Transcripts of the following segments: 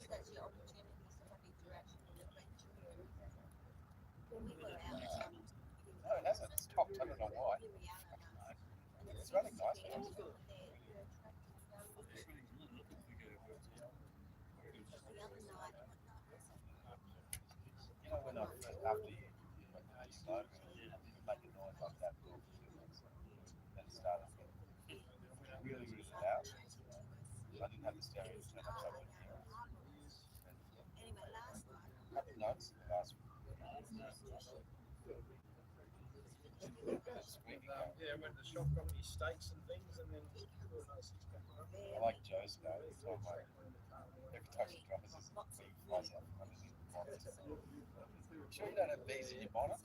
No, it hasn't. It's topped. I don't know why. It's running nice. You know, when I first, after you went to the smoke, it didn't make a noise like that for 2 months. Then it started getting really, really loud. I didn't have the stereo turned up so I couldn't hear it. Couple of notes in the last squeaking out. Yeah, when the shop got me steaks and things, and then I like Joe's guy. Every time he drops his bee flies out from underneath the bonnet. Sure you don't have bees in your bonnet?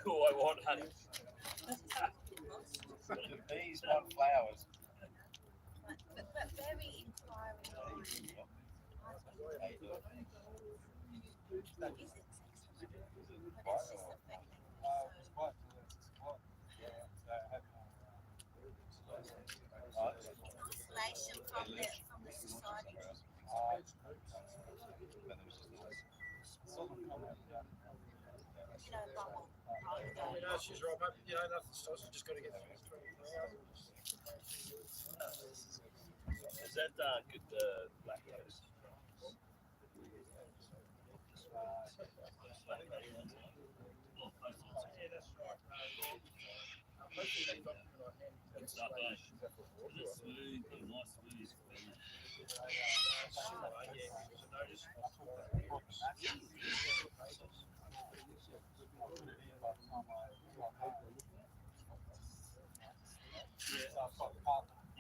Do I want honey? The bees want flowers. But very inquiring. Isolation from the society. you know, she's right, mate. You know, nothing stops. You just got to get through 20,000. Is that good black coast? Yeah, that's right. Hopefully they got me like handy. Good stuff, eh? It's smooth, but nice smooth.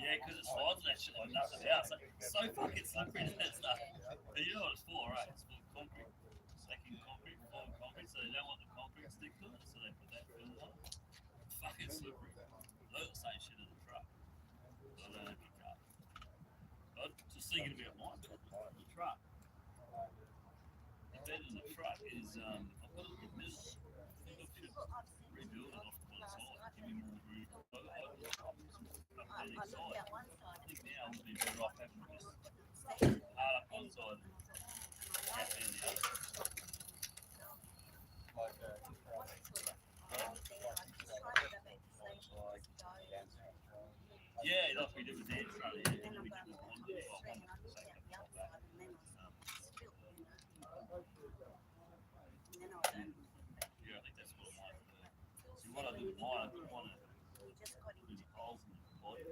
Yeah, because it slides that shit like nothing else. It's so fucking slippery to that stuff. And you know what it's for, right? It's for concrete. Stacking concrete, form concrete, so they don't want the concrete stick to it, so they put that film on. Fucking slippery. Those are the same shit in the truck. So I don't know if you cut. I was just thinking about mine, the truck. The bed in the truck is, I've got it in the middle. I think I should rebuild it off to one side, give me more room. I think now I'm going to be better off having just hard up one side and tap down the other. Yeah, like we did with Dan front, yeah. And then we did with one as well. Yeah, I think that's what I might do. See, what I do with mine, I didn't want to put any holes in the body,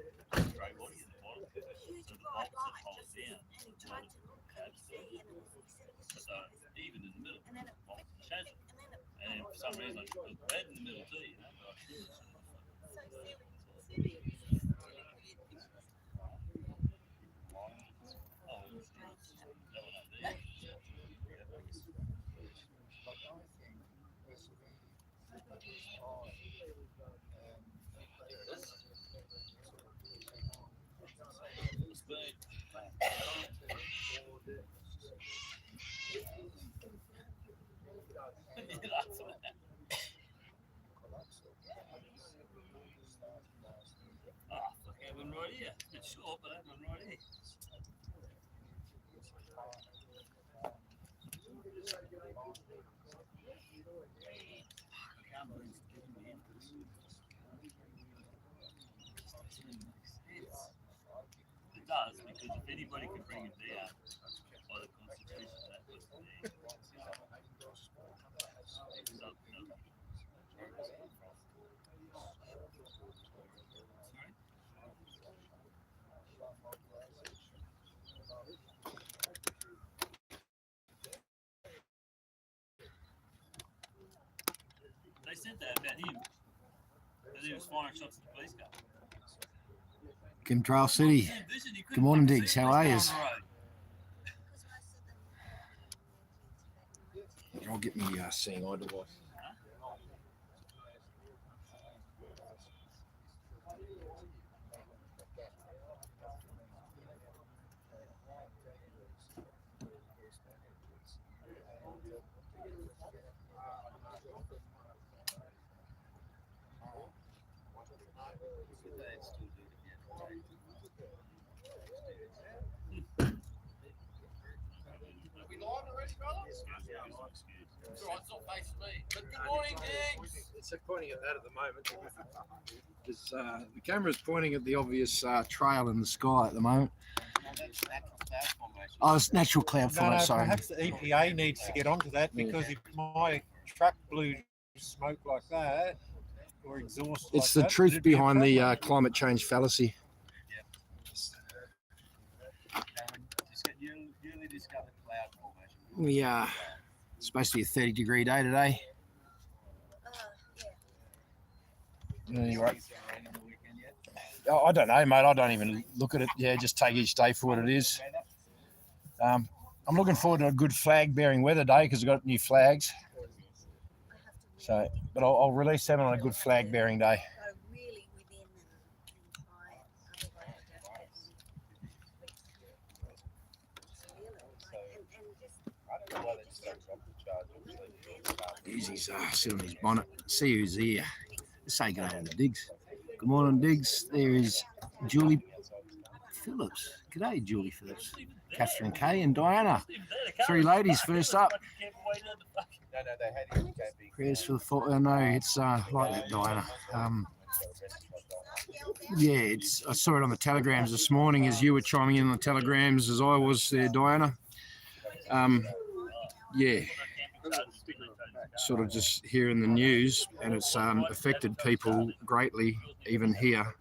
grey body in the bottom, so the bolts that hold down tabs to it. So even in the middle, the bolts and chassis. And for some reason I just put red in the middle too, you know, but I should. Ah, fuck, I have one right here. It's a bit short, but I have one right here. I can't believe it's giving me into this. It does, because if anybody can bring it down by the Constitution, that was the name. They said that about him, that he was firing shots at the police car. Chemtrail City. Good morning, Diggs. How are you? I'll get me seeing eye device. Are we live already, brothers? It's all right, it's not facing me. But good morning, Diggs. It's pointing at that at the moment. The camera's pointing at the obvious trail in the sky at the moment. Oh, it's natural cloud formation. Sorry. Perhaps the EPA needs to get onto that because if my truck blew smoke like that or exhaust It's like the that, truth it'd be a behind the problem. climate change fallacy. We are supposed to be a 30-degree day today. Anyway, I don't know, mate. I don't even look at it. Yeah, just take each day for what it is. I'm looking forward to a good flag-bearing weather day because we've got new flags. So, but I'll release them on a good flag-bearing day. Easy's sit on his bonnet. See who's here. Let's say good day to Diggs. Good morning, Diggs. There is Julie Phillips. G'day, Julie Phillips. Catherine Kay and Diana. Three ladies first up. Prayers for the fall. I know it's like that, Diana. Yeah, I saw it on the telegrams this morning as you were chiming in on the telegrams as I was there, Diana. Yeah, sort of just hearing the news, and it's affected people greatly, even here.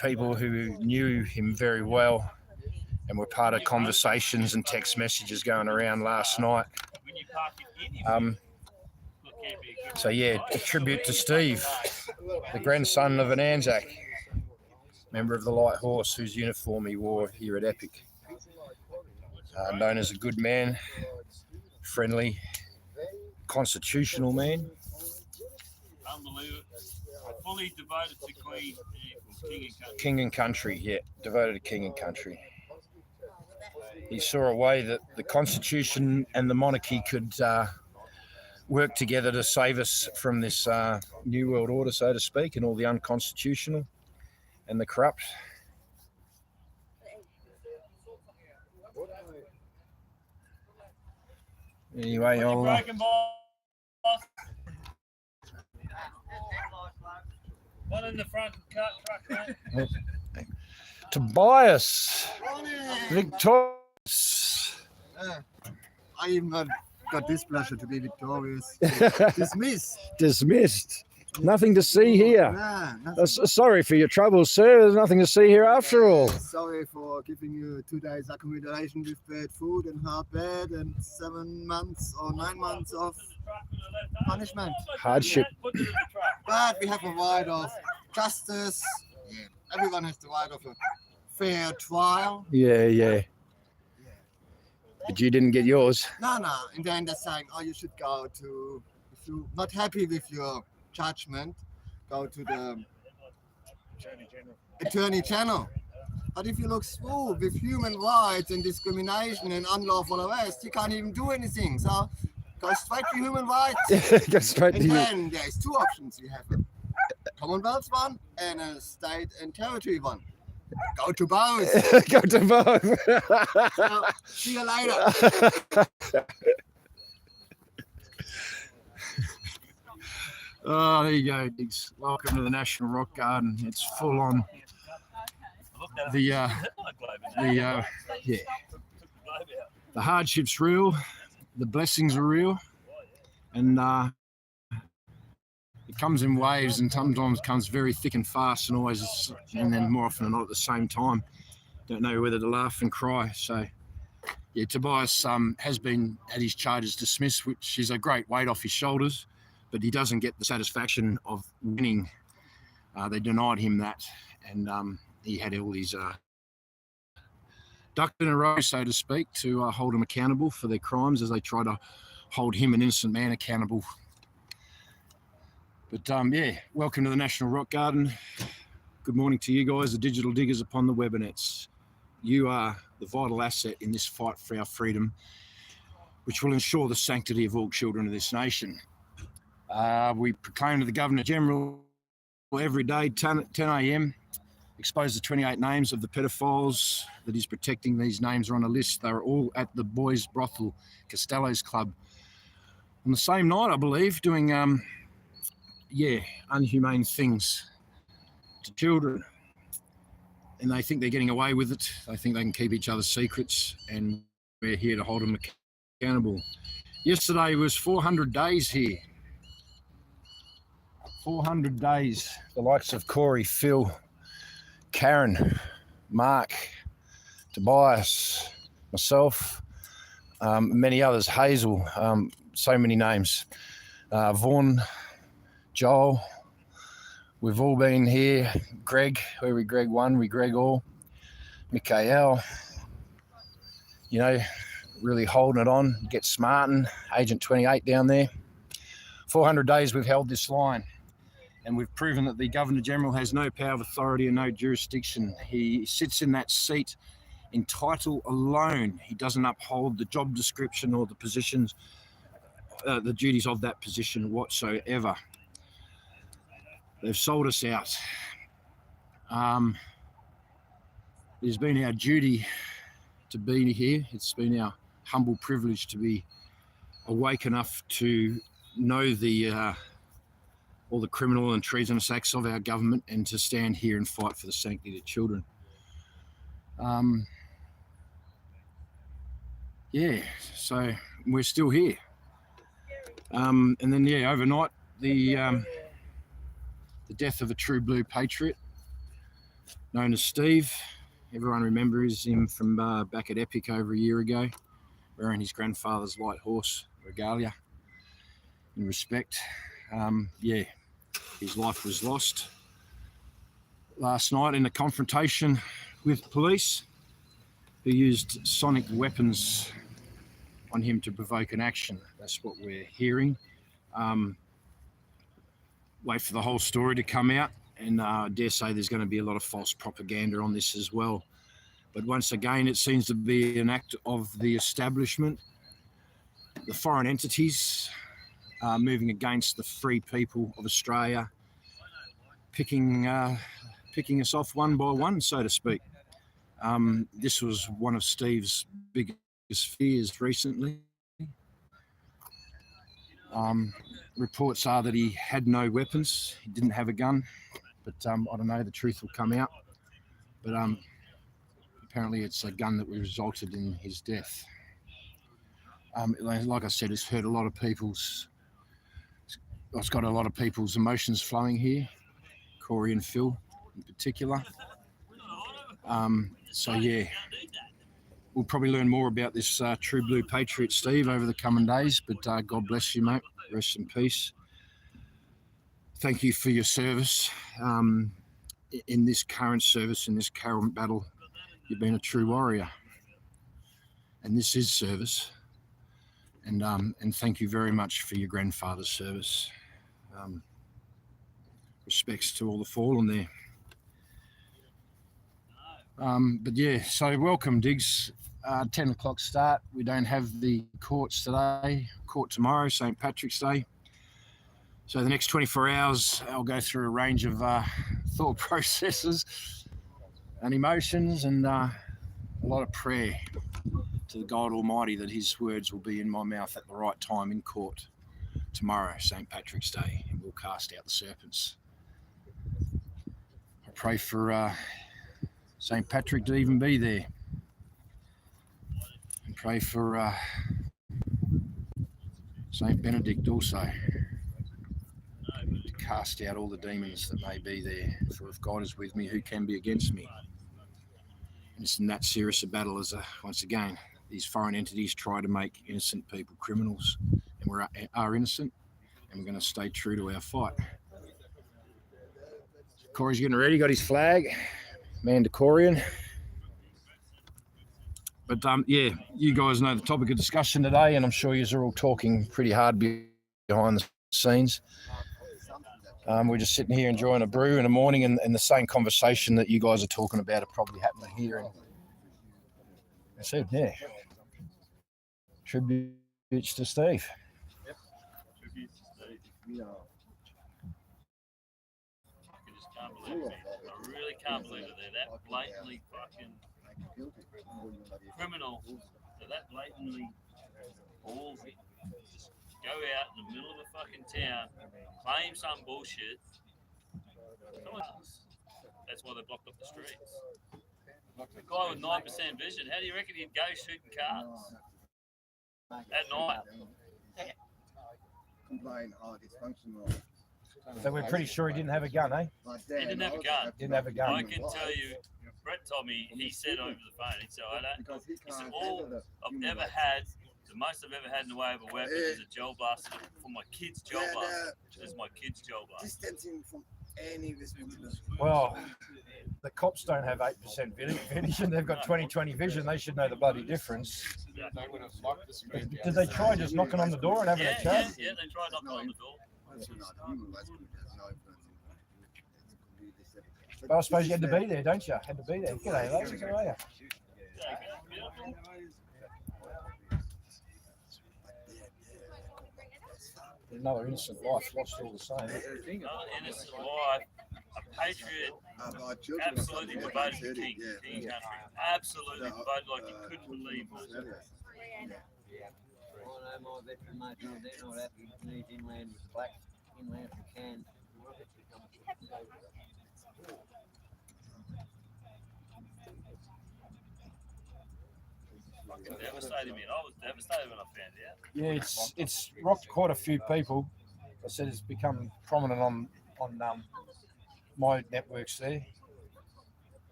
People who knew him very well and were part of conversations and text messages going around last night. So yeah, a tribute to Steve, the grandson of an ANZAC, member of the Light Horse, whose uniform he wore here at Epic. Known as a good man, friendly, constitutional man. Unbelievable. Fully devoted to Queen, King and country, yeah, devoted to king and country. He saw a way that the Constitution and the monarchy could work together to save us from this new world order, so to speak, and all the unconstitutional and the corrupt. Anyway, one in the front truck, mate. Tobias, victorious. I even got this pleasure to be victorious. Dismissed. Nothing to see here. Nah, Sorry for your troubles, sir. There's nothing to see here after all. sorry for giving you 2 days accommodation with bad food and hard bed and 7 months or 9 months of punishment. Hardship. But we have a right of justice. Yeah. Everyone has the right of a fair trial. Yeah. But you didn't get yours. No. And then they're saying, oh, you should go to, if you're not happy with your judgment, go to the Attorney General. But if you look smooth with human rights and discrimination and unlawful arrest, you can't even do anything. So go straight to human rights. Go straight to And you. then there's two options. You have a Commonwealth one and a state and territory one. Go to both. Go to both. So, see you later. Oh, there you go, Diggs. Welcome to the National Rock Garden. It's full on. The hardship's real, the blessings are real, and it comes in waves, and sometimes comes very thick and fast, and always, and then more often than not at the same time. Don't know whether to laugh and cry. So, yeah, Tobias has been had his charges dismissed, which is a great weight off his shoulders, but he doesn't get the satisfaction of winning. They denied him that, and he had all these ducks in a row, so to speak, to hold him accountable for their crimes as they try to hold him, an innocent man, accountable. But yeah, welcome to the National Rock Garden. Good morning to you guys, the digital diggers upon the webinets. You are the vital asset in this fight for our freedom, which will ensure the sanctity of all children of this nation. We proclaim to the Governor-General every day, 10 a.m, expose the 28 names of the pedophiles that he's protecting. These names are on a list. They're all at the boys' brothel, Costello's Club. On the same night, I believe, doing, unhumane things to children. And they think they're getting away with it. They think they can keep each other's secrets, and we're here to hold them accountable. Yesterday was 400 days here. 400 days. The likes of Corey, Phil, Karen, Mark, Tobias, myself, many others, Hazel, so many names, Vaughan, Joel, we've all been here, Greg, where we Greg one, we Greg all, Mikael, you know, really holding it on, get Smartin, Agent 28 down there. 400 days we've held this line. And we've proven that the Governor-General has no power of authority and no jurisdiction. He sits in that seat in title alone. He doesn't uphold the job description or the positions, the duties of that position whatsoever. They've sold us out. It has been our duty to be here. It's been our humble privilege to be awake enough to know all the criminal and treasonous acts of our government, and to stand here and fight for the sanctity of children. So we're still here. And then, overnight, the death of a true blue patriot known as Steve. Everyone remembers him from back at Epic over a year ago, wearing his grandfather's light horse regalia in respect. His life was lost last night in a confrontation with police who used sonic weapons on him to provoke an action. That's what we're hearing. Wait for the whole story to come out, and I dare say there's going to be a lot of false propaganda on this as well. But once again, it seems to be an act of the establishment, the foreign entities, moving against the free people of Australia, picking us off one by one, so to speak. This was one of Steve's biggest fears recently. Reports are that he had no weapons, he didn't have a gun, but I don't know, the truth will come out. But apparently it's a gun that resulted in his death. Like I said, it's hurt a lot of people's, it's got a lot of people's emotions flowing here, Corey and Phil in particular. We'll probably learn more about this true blue patriot, Steve, over the coming days, but God bless you, mate. Rest in peace. Thank you for your service. In this current service, in this current battle, you've been a true warrior. And this is service. And thank you very much for your grandfather's service. Respects to all the fallen there. So welcome, Diggs. 10 o'clock start. We don't have the courts today. Court tomorrow, St. Patrick's Day. So the next 24 hours, I'll go through a range of thought processes and emotions, and a lot of prayer to the God Almighty that his words will be in my mouth at the right time in court tomorrow, St. Patrick's Day, and we'll cast out the serpents. I pray for St. Patrick to even be there, and pray for St. Benedict also to cast out all the demons that may be there. For if God is with me, who can be against me? And it's in that serious a battle as once again, these foreign entities try to make innocent people criminals, and we are innocent, and we're going to stay true to our fight. Corey's getting ready, got his flag, Mandalorian. But you guys know the topic of discussion today, and I'm sure you're all talking pretty hard behind the scenes. We're just sitting here enjoying a brew in the morning, and the same conversation that you guys are talking about are probably happening here. And I said, tributes to Steve. Yep. Tributes to Steve. We are I just can't believe it. I really can't believe that they're that blatantly fucking guilty. criminal. They're that blatantly ballsy. Just go out in the middle of a fucking town, claim some bullshit. That's why they blocked up the streets. The guy with 9% vision, how do you reckon he'd go shooting cars at night? Complain, dysfunctional. So we're pretty sure he didn't have a gun, eh? He didn't have a gun. Didn't have a gun. I can tell you, Brett told me, he said over the phone, he said, he said, all I've ever had, the most I've ever had in the way of a weapon is a gel blaster for my kid's gel blaster. This is my kid's gel blaster. Distancing from any responsibility. Well, the cops don't have 8% vision. They've got 20/20 vision. They should know the bloody difference. Yeah. They would have locked the street down. Did they try just knocking on the door and having a chat? Yeah, they tried knocking on the door. Well, I suppose you had to be there, don't you? Had to be there. G'day, lads. How are you? Another innocent life lost all the same. Another innocent life. A patriot absolutely devoted to King country. Absolutely devoted like you couldn't believe. My veteran mate, no, they're not happy. Needs inland black, inland for cans. Fucking devastated me. I was devastated when I found out. Yeah, it's rocked quite a few people. I said it's become prominent on my networks there.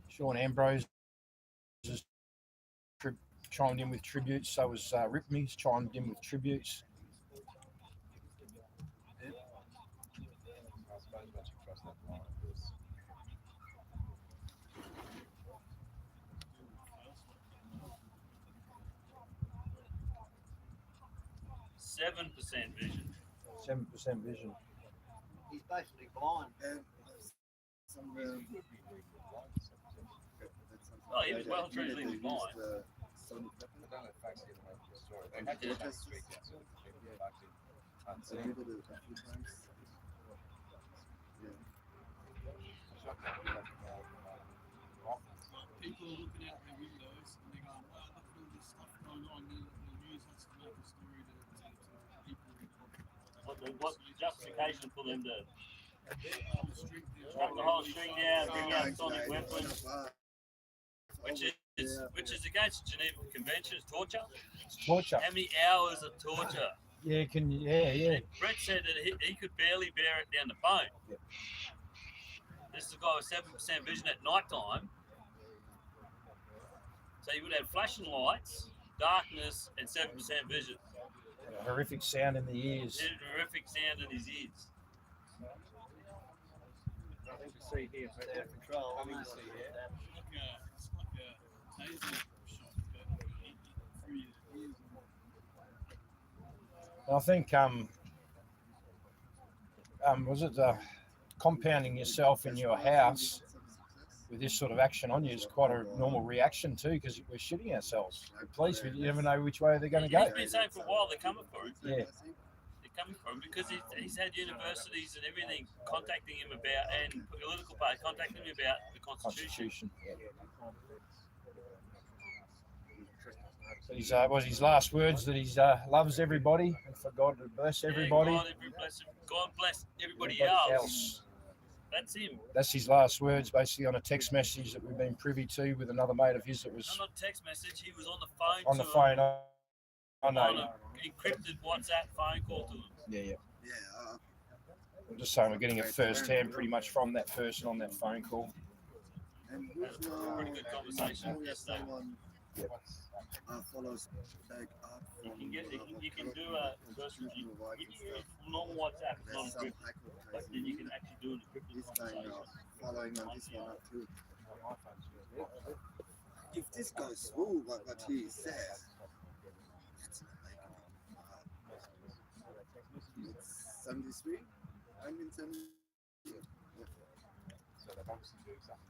Sean Ambrose has chimed in with tributes. So was Ripney's chimed in with tributes. I suppose once you cross that line, it's 7% vision. 7% vision. He's basically blind. Oh, he was well and truly blind. I don't know if facts get away from the story. They had to just speak out so people were actually unseen. People are looking out their windows and they're going, wow, look at all this stuff going on. The news has to make a story to people. What's the justification for them to On the street, they're strap the whole string down, bring out sonic weapons, which is against the Geneva Convention, it's torture? It's torture. How many hours of torture? Yeah, Brett said that he could barely bear it down the phone. Yep. This is a guy with 7% vision at night time. So he would have flashing lights, darkness, and 7% vision. And a horrific sound in the ears. He had a horrific sound in his ears. Nothing to see here. It's out of control. Nothing to see here. It's like a taser shot through your ears. I think was it compounding yourself in your house with this sort of action on you is quite a normal reaction too, because we're shitting ourselves. The police, you never know which way they're going to go. He's been saying for a while they're coming for him. Yeah. They're coming for him because he's had universities and everything contacting him about, and political parties contacting him about the Constitution. His was his last words that he loves everybody and for God to bless everybody. God bless everybody else. That's him. That's his last words, basically on a text message that we've been privy to with another mate of his that was Not a text message. He was on the phone. on the phone. I know. On an encrypted WhatsApp phone call to him. Yeah. I'm just saying we're getting it first hand pretty much from that person on that phone call. And Had a pretty good conversation yesterday. Follows back up. You can do a normal WhatsApp, it's not encrypted, but then you can actually do an encrypted This guy conversation. now following on this one up too. If this goes through what he says, that's not like it's 73. I'm in 70. So they've obviously doing something.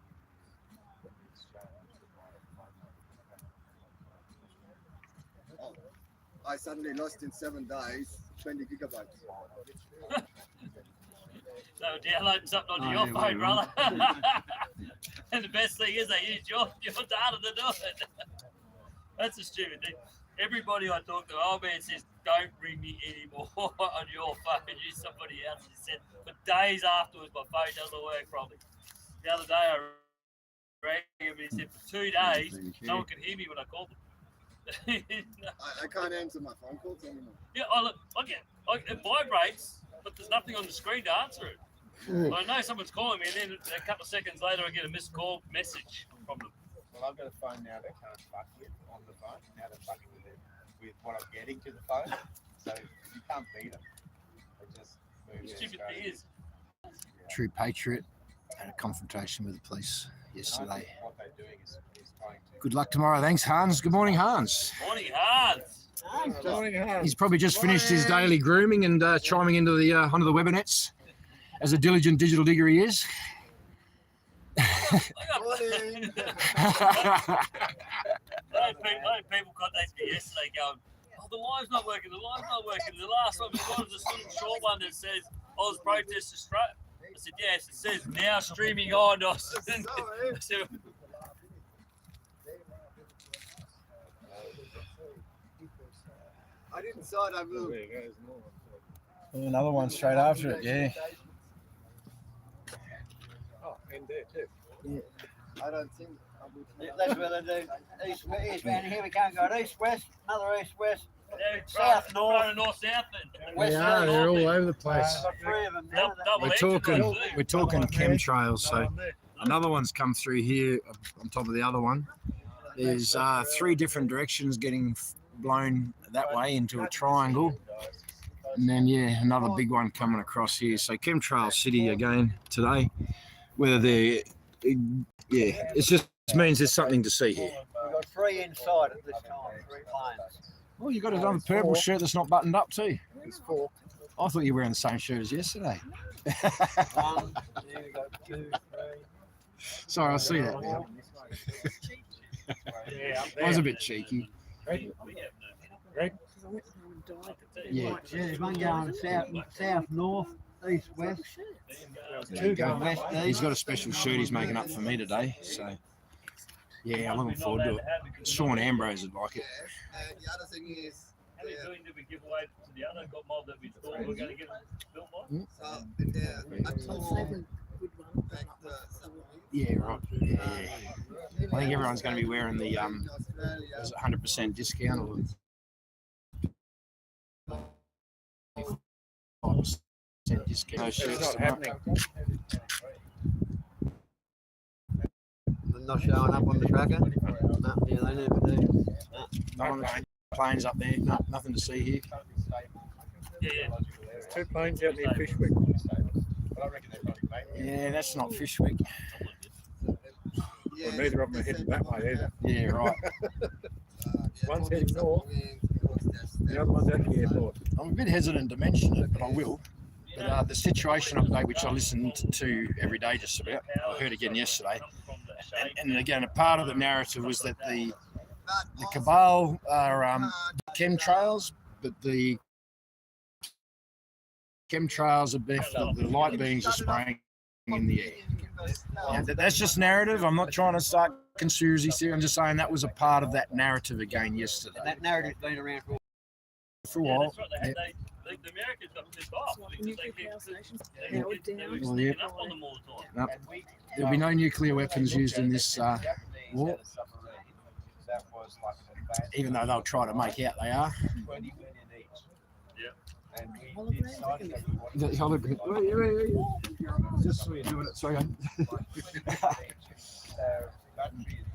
I suddenly lost in 7 days 20 gigabytes. So downloading something onto Oh, your yeah, phone, right, brother. And the best thing is they use your data to do it. That's a stupid thing. Everybody I talk to, old man says, don't ring me anymore on your phone. Use somebody else. He said, for days afterwards, my phone doesn't work properly. The other day I rang him and he said, for 2 days, no one could hear me when I called them. I can't answer my phone calls anymore. Yeah, it vibrates, but there's nothing on the screen to answer it. I know someone's calling me, and then a couple of seconds later, I get a missed call message from them. Well, I've got a phone now that can't fuck with on the phone. Now they're fucking with what I'm getting to the phone. So you can't beat them. They just move. The stupid thing is, True Patriot had a confrontation with the police yesterday. What they're doing is trying to. Good luck tomorrow. Thanks, Hans. Good morning, Hans. morning Hans. He's probably just finished his daily grooming and chiming into the onto the webinets as a diligent digital digger he is. Morning. People contacted me yesterday going, oh, the line's not working, the last one was this little short one that says, Oz protest Australia. I said, yes, it says now streaming on. I said, I didn't saw it, I moved. Another one straight after it, yeah. Oh, and there too. I don't think. That's where they do east, west, man. Here we can't go east, west, another east, west, south, south, north, south. west, They are, south, they're north. all over the place. Got 3 of them now. We're talking chemtrails, so another one's come through here on top of the other one. There's 3 different directions getting blown that way into a triangle. And then, yeah, another big one coming across here. So chemtrail city again today. Whether they're, yeah, it just means there's something to see here. We've got 3 inside at this time, 3 planes. Oh, you got another purple shirt that's not buttoned up too. There's 4. I thought you were wearing the same shirt as yesterday. 1, there we go, 2, 3. Sorry, I see that now. Yeah, up I was a there. bit cheeky. Greg? Yeah. There's one going south, north, east, west. There you go. West, He's east. got a special shirt he's making up for me today. So, yeah, I'm looking forward to it. Sean Ambrose would like it. And the other thing is, How many billion did we give away to the other got mob that we thought we were going to get built by? so until like the Yeah, right. Yeah. I think everyone's going to be wearing the Australia, was it 100% discount or 5% discount. Those It's shirts not tonight. happening. They're not showing up on the tracker. No, yeah, they never do. No one, planes up there. No, nothing to see here. Yeah, yeah. There's 2 planes out near Fishwick. Yeah, that's not Fish Week. yeah, Well, neither of them are heading that way either. Yeah, right. One's heading north, the other one's at the airport. I'm a bit hesitant to mention it, but I will. But the situation update, which I listened to every day just about, I heard again yesterday. And again, a part of the narrative was that the cabal are chemtrails, but the chemtrails are best, the light beings are spraying in the air. Yeah, that's just narrative. I'm not trying to start conspiracy theory. I'm just saying that was a part of that narrative again yesterday. That narrative's been around for For a Yeah, while. that's right. The Americans got pissed off because they keep Well, yeah. up on them all the time. Nope. There'll be no nuclear weapons used in this war, even though they'll try to make out they are. The hologram. Just so you're doing it. Sorry.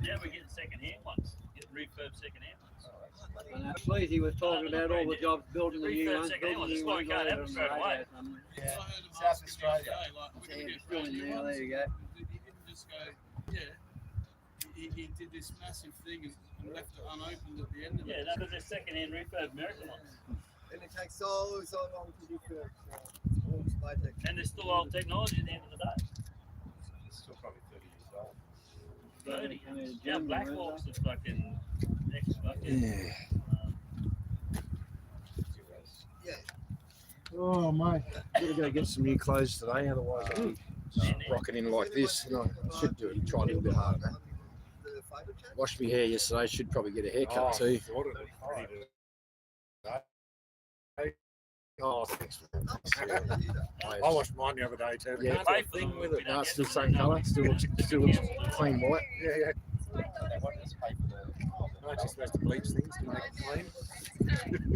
Yeah, we're getting second-hand ones. Getting refurb second-hand ones. And Sleazy was talking about all the jobs building the new ones, building the new ones. Can't have it straight away. South Australia. Still in there, there you go. He didn't just go, yeah. He did this massive thing and left it unopened at the end of Yeah, it. no, but they're second-hand refurb American ones. And it takes so long to do it. And they're still old technology at the end of the day. It's still probably 30 years old. 30. Yeah, Black Hawks are fucking next fucking. Yeah. Oh, mate. Gotta go get some new clothes today, otherwise I'll be just rocking in like this. And I should try a little bit harder. Washed my hair yesterday. Should probably get a haircut too. Oh, thanks. I washed mine the other day too. Yeah, Pay for them with it. we don't get Still them, same no. colour. Still looks clean white. Yeah. What does pay for the I'm just supposed to bleach things to make it clean.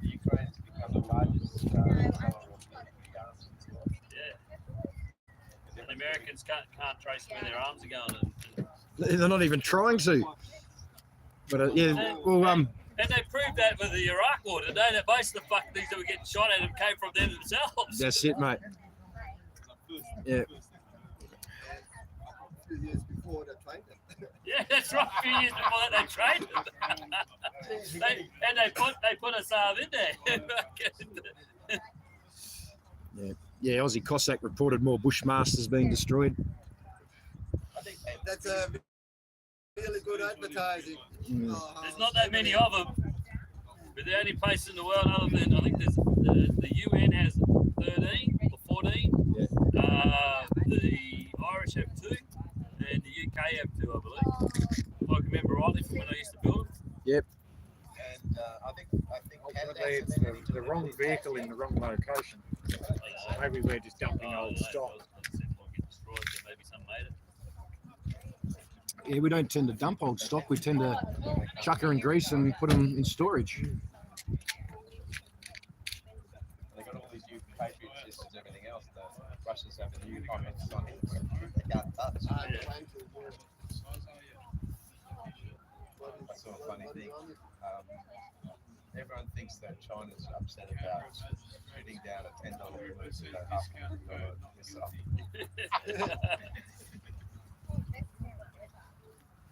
Ukraine's become the largest Yeah. And Americans can't trace where their arms are going. They're not even trying to. But yeah, well, And they proved that with the Iraq war today, that most of the fucking things that were getting shot at them came from them themselves. that's it, mate. Yeah. A few years before they trained them. Yeah, that's right. A few years before that, they trained them. they put a SARV in there. Yeah, Aussie Cossack reported more Bushmasters being destroyed. That's a really good advertising. There's not that many of them. We're the only place in the world other than, I think there's the UN has 13 or 14. Yeah. The Irish have 2 and the UK have 2, I believe. If I can remember rightly from when I used to build them. Yep. And I think Ultimately, it's the wrong vehicle in the wrong location. Maybe we're just dumping old stock. Maybe some made it. Yeah, we don't tend to dump old stock. We tend to chuck her in grease and put them in storage. they got all these new Patriot systems and everything else. The Russians have a new comment on it. They can't touch. I saw a funny thing. Everyone thinks that China's upset about shooting down a $10 missile.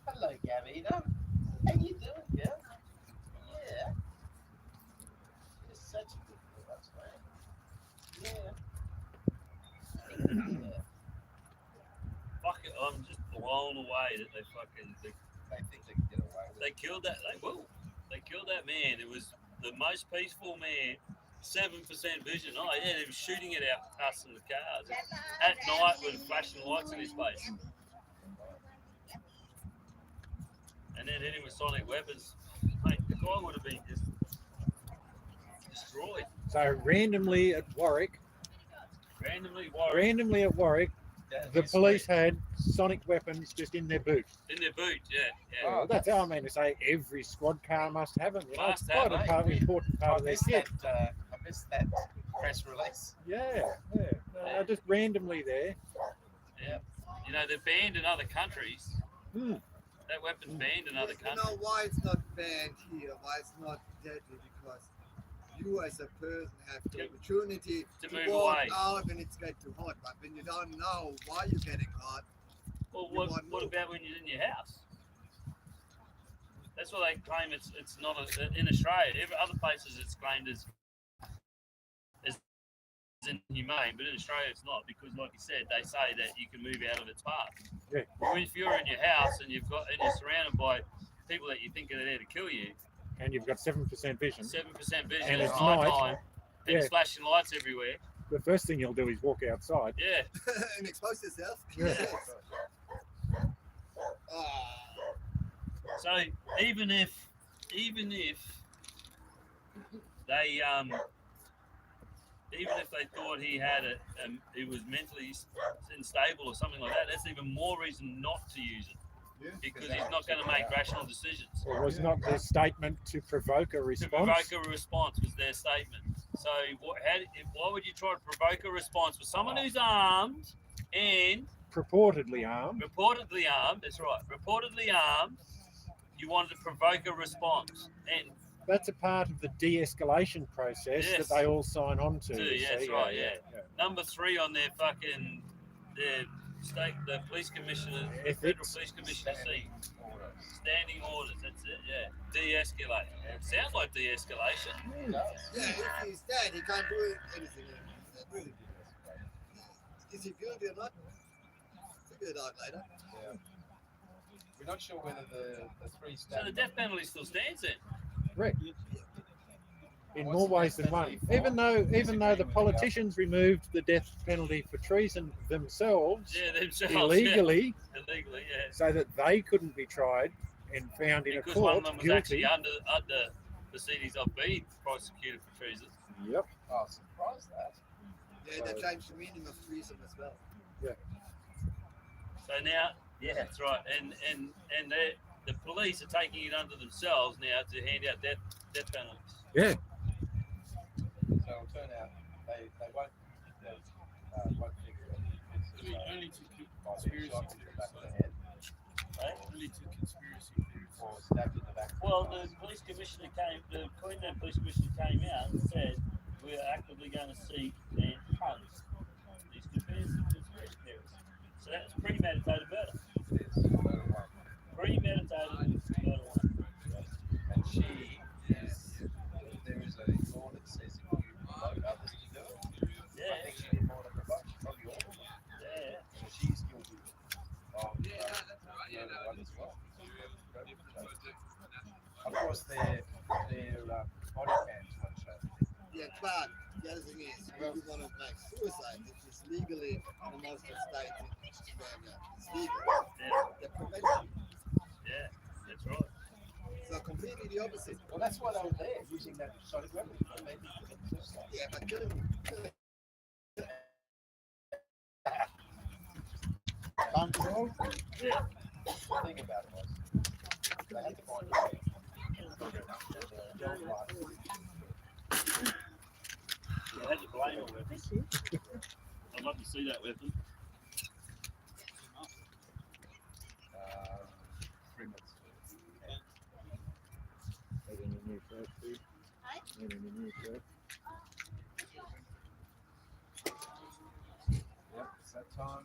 Hello, Gavina. How you doing, girl? Yeah. You're such a good girl, that's right. Yeah. Fuck it, I'm just blown away that they think they can get away with they killed that. They killed that man. It was the most peaceful man. 7% vision. Oh yeah, they were shooting it out us in the cars at night with flashing lights in his face. And then hitting with sonic weapons, mate, the guy would have been just destroyed. So randomly at Warwick, the police had sonic weapons just in their boot. In their boot, yeah. Well, that's how I mean to say every squad car must have them. You know, Must it's quite have, an important part of their kit. I missed that press release. Yeah. They're just randomly there. Yeah. You know, they're banned in other countries. Hmm. That weapon's banned in other You countries. know why it's not banned here? Why it's not deadly? Because you as a person have the opportunity To to move walk away. out when it's getting too hot. But when you don't know why you're getting hot, Well, you what want more. about when you're in your house? That's what they claim. It's not in Australia. Every other places it's claimed as inhumane, but in Australia it's not, because, like you said, they say that you can move out of its path. Yeah. If you're in your house and you're surrounded by people that you think are there to kill you, And you've got 7% vision. 7% vision, And it's it's night night. time, and it's flashing lights everywhere. The first thing you'll do is walk outside. Yeah. and expose yourself. Yeah. So even if they thought he had he was mentally unstable or something like that, that's even more reason not to use it. Yeah. Because he's not going to make rational decisions. It was not their statement to provoke a To response. provoke a response was their statement. So why would you try to provoke a response with someone who's armed and Purportedly armed. reportedly armed? That's right, reportedly armed. You wanted to provoke a response, and That's a part of the de-escalation process Yes. that they all sign on to. you Yeah, that's see. right. Yeah. Number 3 on their the police commissioner, the federal police commissioner seat. Standing orders. That's it. Yeah. De-escalate. It sounds like de-escalation. Yeah, if he's dead, he can't do anything. Is he guilty or not? Figure it out later. We're not sure whether the three So the death penalty still stands then. Correct. In What's more the ways death than one. penalty for? Even though the politicians removed the death penalty for treason themselves Yeah, themselves. illegally, Yeah. Illegally, yeah. so that they couldn't be tried and found in Because a one of court them was guilty. actually under proceedings of being prosecuted for treason. Yep. Oh, surprised that. Yeah, they changed the meaning of treason as well. So now, yeah, that's right. And the police are taking it under themselves now to hand out death penalties. Yeah. So it'll turn out they won't think that Only to by being conspiracy shot in the theories. back of the head Right? Only to conspiracy theories. or stabbed in the back. Well, the Queensland Police Commissioner came out and said we're actively going to seek and punish these conspiracy theories. So that's premeditated murder. It is murder one. Premeditated murder one. And there is a law that says if you provoke others to do it, I think she did more than provoke, she probably all of them. Yeah. So she's guilty of murder one as well. Of course, their body cams won't show. Yeah, but the other thing is, if you want to make suicide, which is legally in most of the states in Australia, it's legal. They prevent it. Yeah, that's right. So completely the opposite. Well, that's why they were there, using that sonic weapon. They didn't commit suicide. Yeah, but killing Time to roll? Yeah. The thing about it was, they had to find a way. I had to blame a weapon. I'd love to see that weapon. 3 minutes. Yep, it's that time.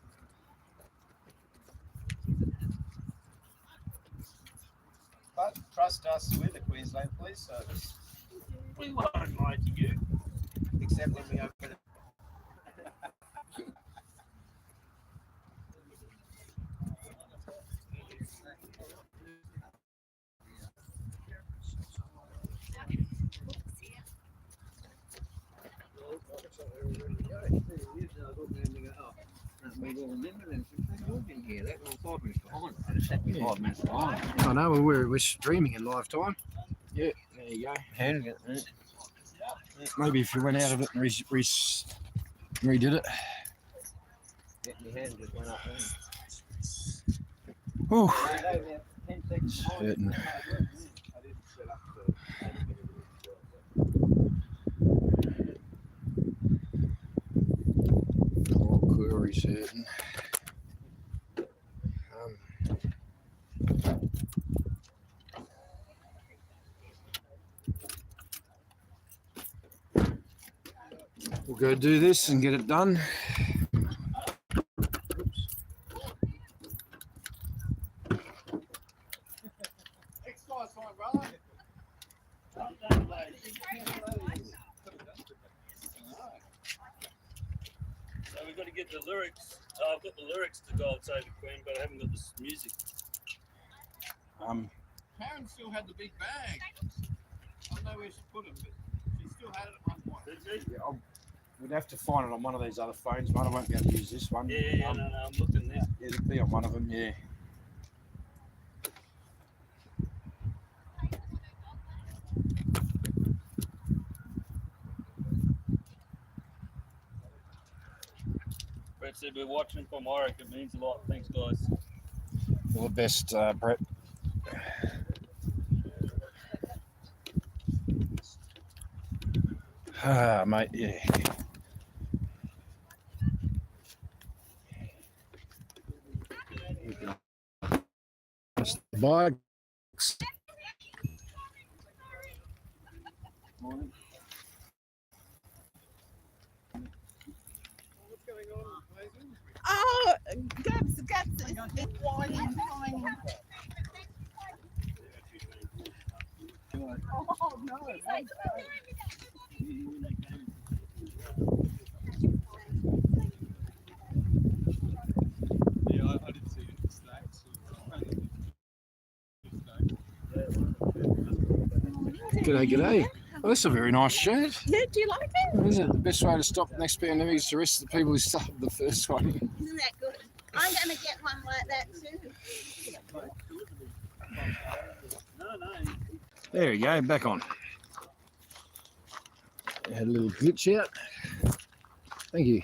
But trust us, we're the Queensland Police Service. We won't lie to you. Except when we open it. I know we're streaming in live time. Yeah, there you go. Maybe if you went out of it and redid it. Oh, it's hurting. Oh, query's hurting. We'll go do this and get it done. Exercise time, brother. So we've got to get the lyrics. I've got the lyrics to go outside the Queen, but I haven't got the music. Karen still had the big bag. I don't know where she put him, but she still had it at one point. Did she? Yeah, we'd have to find it on one of these other phones, mate. I won't be able to use this one. Yeah, no, I'm looking now. Yeah, it'll be on one of them, yeah. Brett said we're watching from Warwick. It means a lot. Thanks, guys. All the best, Brett. Ah, mate, yeah. Bikes. Morning. What's going on, Mason? Oh, Gabs is whining, whining. Oh no. G'day, g'day. Well, that's a very nice shirt. Yeah, do you like it? Is it the best way to stop the next pandemic is to arrest the people who started the first one? Isn't that good? I'm going to get one like that too. There you go, back on. Had a little glitch out. Thank you.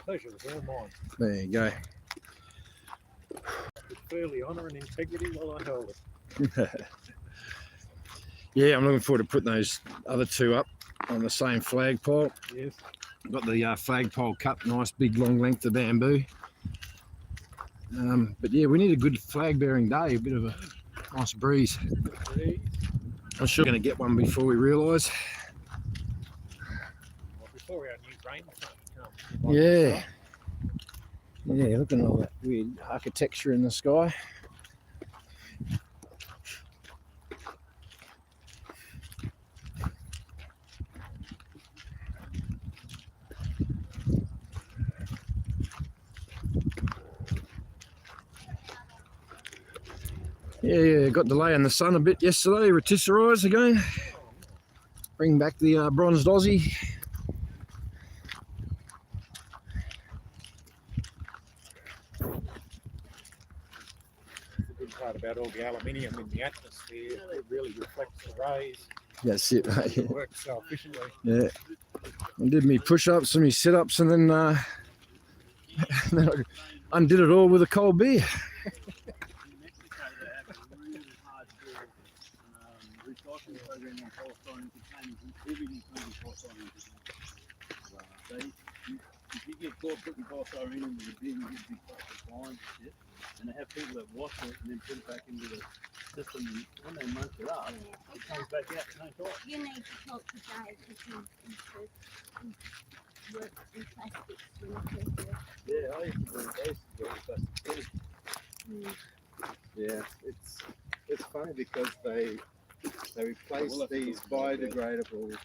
Pleasure was all mine. There you go. With fairly honour and integrity while I held it. Yeah, I'm looking forward to putting those other two up on the same flagpole. Yes. Got the flagpole cut, nice big long length of bamboo. But yeah, we need a good flag bearing day, a bit of a nice breeze. I'm sure we're going to get one before we realise. Well, before our new rain comes. Yeah. Yeah, look at all that weird architecture in the sky. Yeah, got delay in the sun a bit yesterday, rotisserise again. Bring back the bronzed Aussie. The good part about all the aluminium in the atmosphere, it really reflects the rays. That's it, mate. It works so efficiently. Yeah. I did me push-ups and me sit-ups and then, then I undid it all with a cold beer. If you get caught putting polystyrene in with a bin, you get big fucking fines and shit. And they have people that wash it and then put it back into the system, and when they munch it up, it comes back out at the same time. You need to talk to Dave because he works in plastics when he first worked. Yeah, I used to do plastic too. Yeah, it's funny because they replaced these biodegradable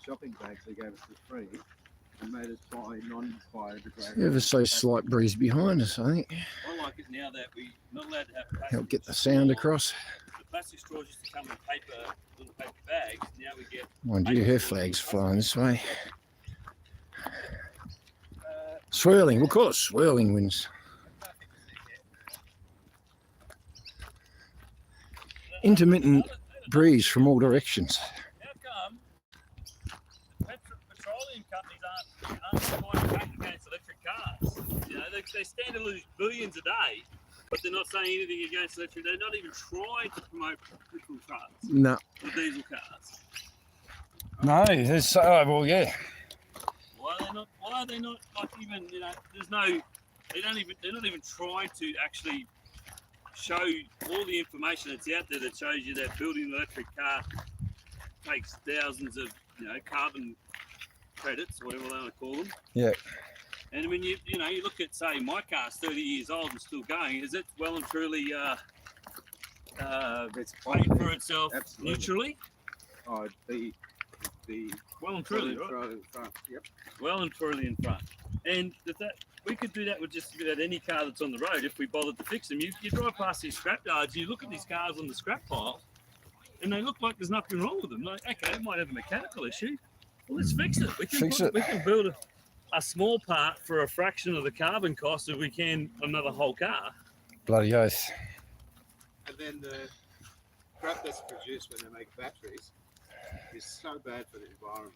shopping bags they gave us for free and made us buy non-biodegradable. Ever so slight breeze behind us, I think. I like it now that we're not allowed to have plastic. Help get the sound across. The plastic straws used to come in little paper bags. Now we get. Mind you, her flag's flying this way. Swirling, we'll call it swirling winds. Intermittent breeze from all directions. How come petroleum companies aren't fighting back against electric cars? You know, they stand to lose billions a day, but they're not saying anything against electric. They're not even trying to promote petrol cars No. or diesel cars. No, there's well, yeah. Why are they not like even, you know, they're not even trying to actually show all the information that's out there that shows you that building an electric car takes thousands of, you know, carbon credits, whatever they want to call them. Yeah. And when you look at, say, my car's 30 years old and still going, is it well and truly It's paid for itself Absolutely. neutrally? Oh, the Well and truly, right? Yep. Well and truly in front. And we could do that with just about any car that's on the road if we bothered to fix them. You drive past these scrap yards, you look at these cars on the scrap pile, and they look like there's nothing wrong with them. Like, okay, it might have a mechanical issue. Well, let's fix it. We can build a small part for a fraction of the carbon cost if we can another whole car. Bloody oath. And then the crap that's produced when they make batteries is so bad for the environment.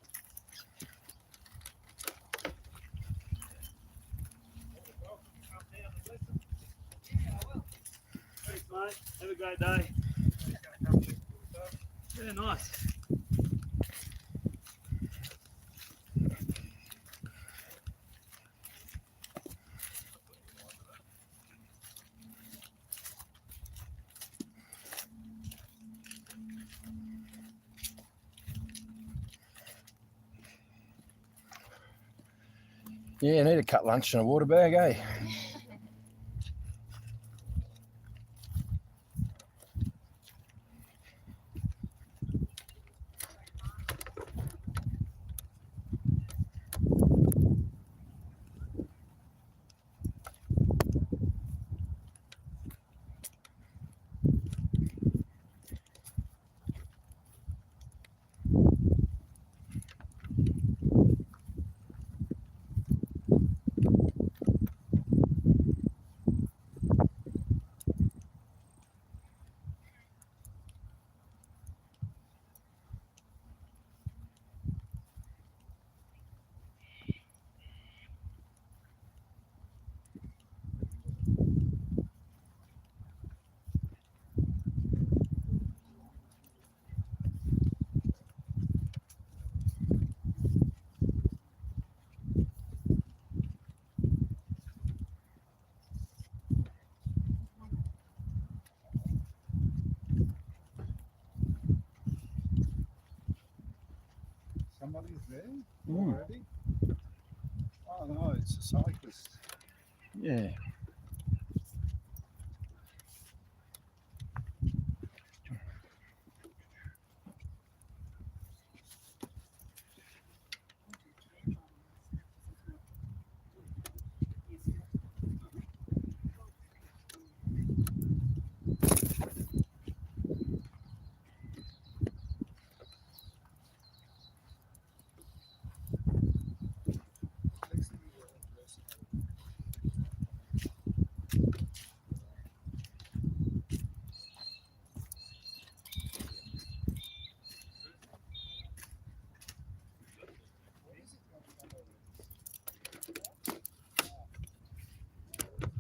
Thanks, mate. Have a great day. Yeah, nice. Yeah, I need a cut lunch and a water bag, eh? Somebody's there Mm. already? Oh no, it's a cyclist. Yeah.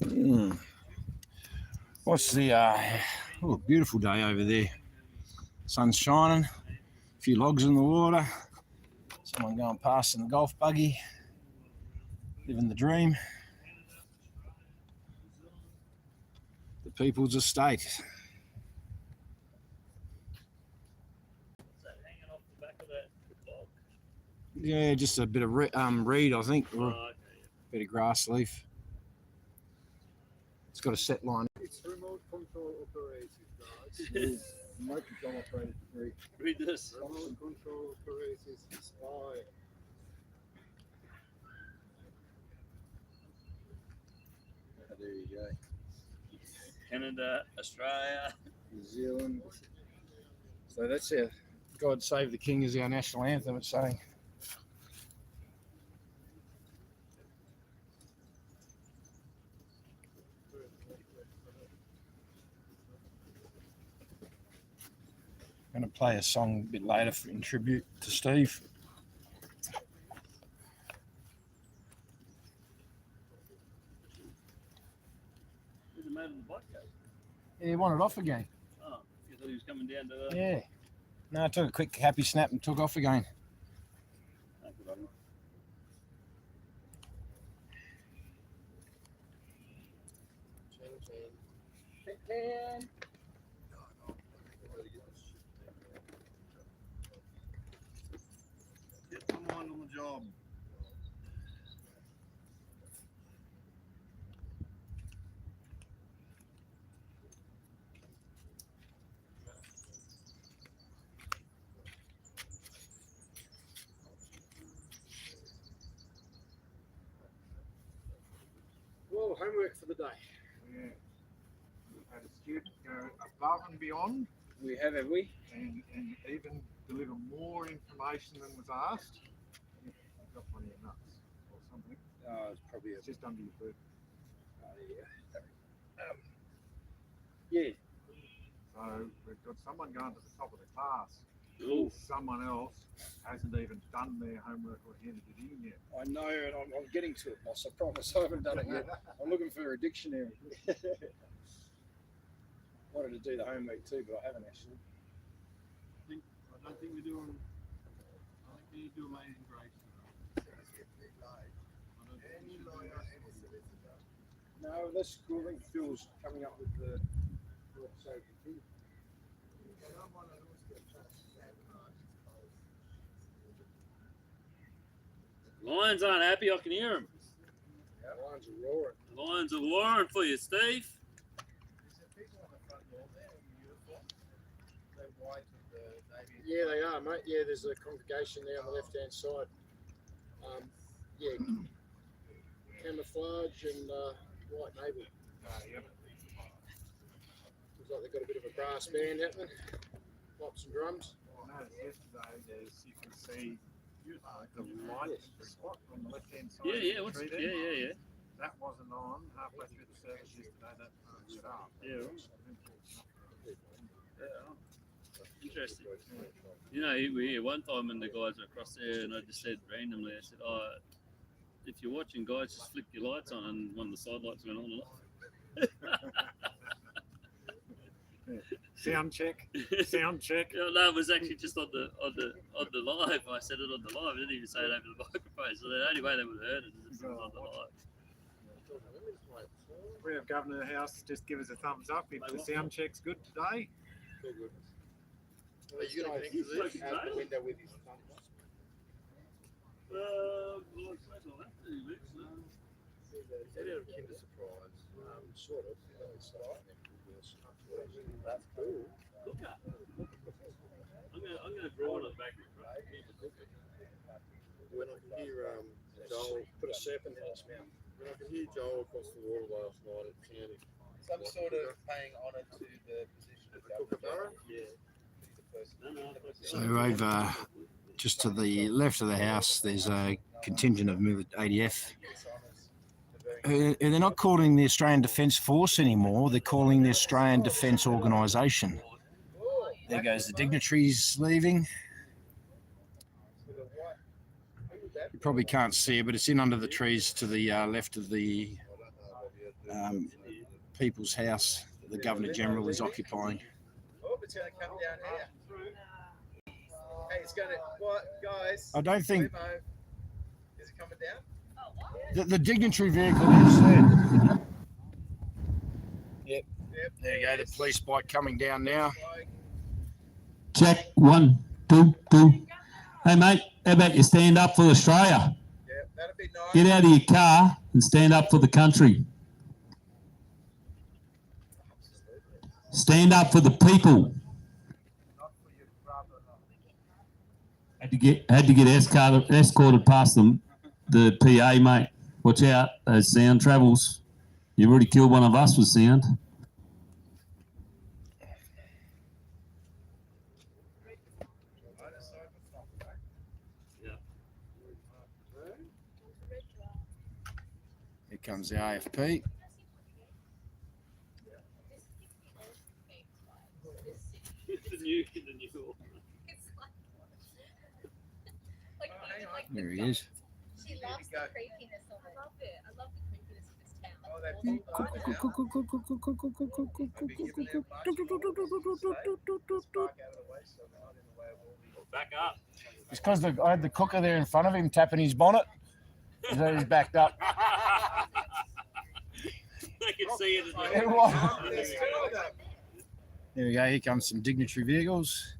Mm. What's the beautiful day over there. Sun's shining, a few logs in the water, someone going past in the golf buggy, living the dream. The People's Estate. Is that hanging off the back of that log? Yeah, just a bit of reed, I think, or Oh, a okay. bit of grass leaf. It's got a set line. It's remote control operated, guys. Remote control operated free. Read this. Remote control operated spy. There you go. Canada, Australia. New Zealand. So that's our God Save the King is our national anthem, it's saying. I'm going to play a song a bit later in tribute to Steve. Where's the man on the bike go? Yeah, he wanted off again. Oh, you thought he was coming down to the. Yeah. No, I took a quick happy snap and took off again. Oh, good on him. Get someone on the job. Well, homework for the day. Yeah. We've had a student go above and beyond We have we? and even deliver more information than was asked. I've got plenty of nuts or something. It's probably It's just under your boot. Yeah. So we've got someone going to the top of the class. Ooh. Someone else hasn't even done their homework or handed it in yet. I know, and I'm getting to it, boss. I promise. I haven't done it yet. I'm looking for a dictionary. Wanted to do the homework too, but I haven't actually. I don't think we're doing. I think we need to do Amazing Grace. No, that's cool. I think Phil's coming up with the website. Lions aren't happy. I can hear them. Lions are roaring. Lions are warring for you, Steve. Yeah, they are, mate. Yeah, there's a congregation there on the left-hand side. Yeah, camouflage and white navel. Yep. Looks like they've got a bit of a brass band happening. Pops and drums. I noticed yesterday you can see the light spot on the left-hand side. Yeah, of what's the tree yeah, there. yeah, yeah. That wasn't on halfway through the service yesterday. That was up. Yeah. Interesting. You know, we were here one time and the guys were across there, and I just said randomly, I said, "Oh, if you're watching, guys, just flick your lights on," and one of the side lights went on and off. Sound check. Sound check. No, it was actually just on the live. I said it on the live. I didn't even say it over the microphone. So the only way they would have heard it is if it was on the live. We have Governor House just give us a thumbs up if the sound check's good today. Are you going to connect to this out the window with his thumb? Well, it's like the last 2 weeks. They did a Kinder Surprise, sort of. It's like that's cool. Cooker. I'm gonna draw on a bakery. When I can hear Joel put a serpent in its mouth. When I can hear Joel across the water last night at County. Some sort of paying honour to the position of Kookaburra? Yeah. So over just to the left of the house, there's a contingent of ADF. They're not calling the Australian Defence Force anymore. They're calling the Australian Defence Organisation. There goes the dignitaries leaving. You probably can't see it, but it's in under the trees to the left of the People's House that the Governor General is occupying. Oh, it's going to come down here. Hey, it's going to, what, guys? I don't think Limo. Is it coming down? the dignitary vehicle is there. Yep. There you go, the police bike coming down now. Check 1, 2, 2. Hey mate, how about you stand up for Australia? Yeah, that'd be nice. Get out of your car and stand up for the country. Stand up for the people. Had to get escorted past them, the PA, mate. Watch out, those sound travels. You already killed one of us with sound. Here comes the AFP. There he is. She loves the creepiness of it. I love it. I love the creepiness of this town. Back up. It's because I had the cooker there in front of him tapping his bonnet. So he's backed up. They can see it. There we go. Here comes some dignitary vehicles.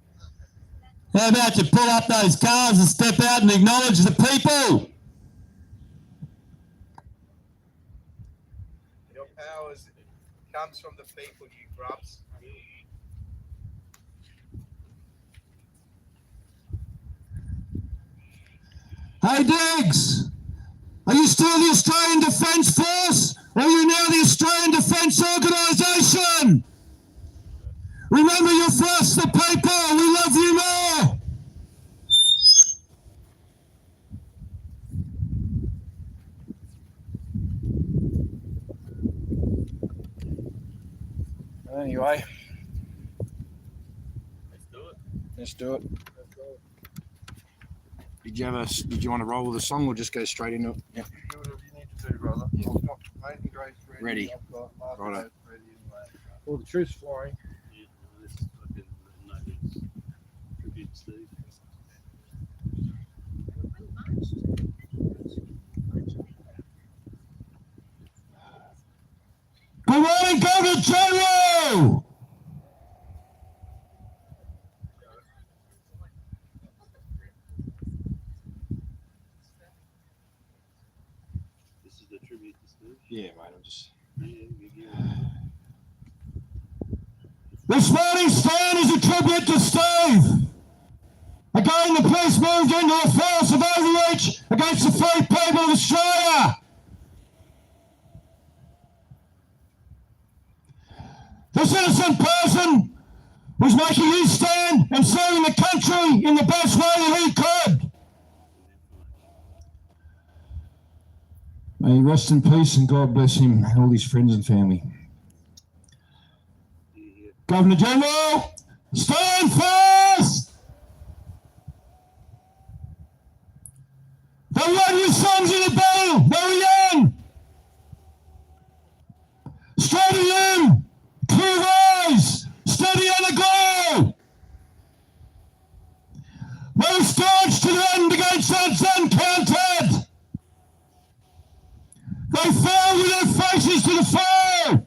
How about you pull up those cars and step out and acknowledge the people? Your powers comes from the people, you grubs. Hey Diggs, are you still the Australian Defence Force or are you now the Australian Defence Organisation? Remember, you're for us, the people. We love you more. Anyway, Let's do it. let's do it. Did you want to roll with the song or just go straight into it? Yeah. Do whatever you need to do, brother. Yeah. I've got Mate and Grace ready. Ready. I've got Mark Righto. Grace ready anyway. Well, the truth's flying. Yeah, this is fucking no tribute to Steve. Good morning, Governor General. This is the tribute to Steve. Yeah, mate. I'm just. This morning's stand is a tribute to Steve. Again, the police moved into a force of overreach against the free people of Australia. This innocent person was making his stand and serving the country in the best way that he could. May he rest in peace and God bless him and all his friends and family. Governor General, stand fast! Don't run your sons in the battle, very young! Straight in, clear eyes, steady on the glow! They staunch to the end against odds uncounted! They fell with their faces to the foe!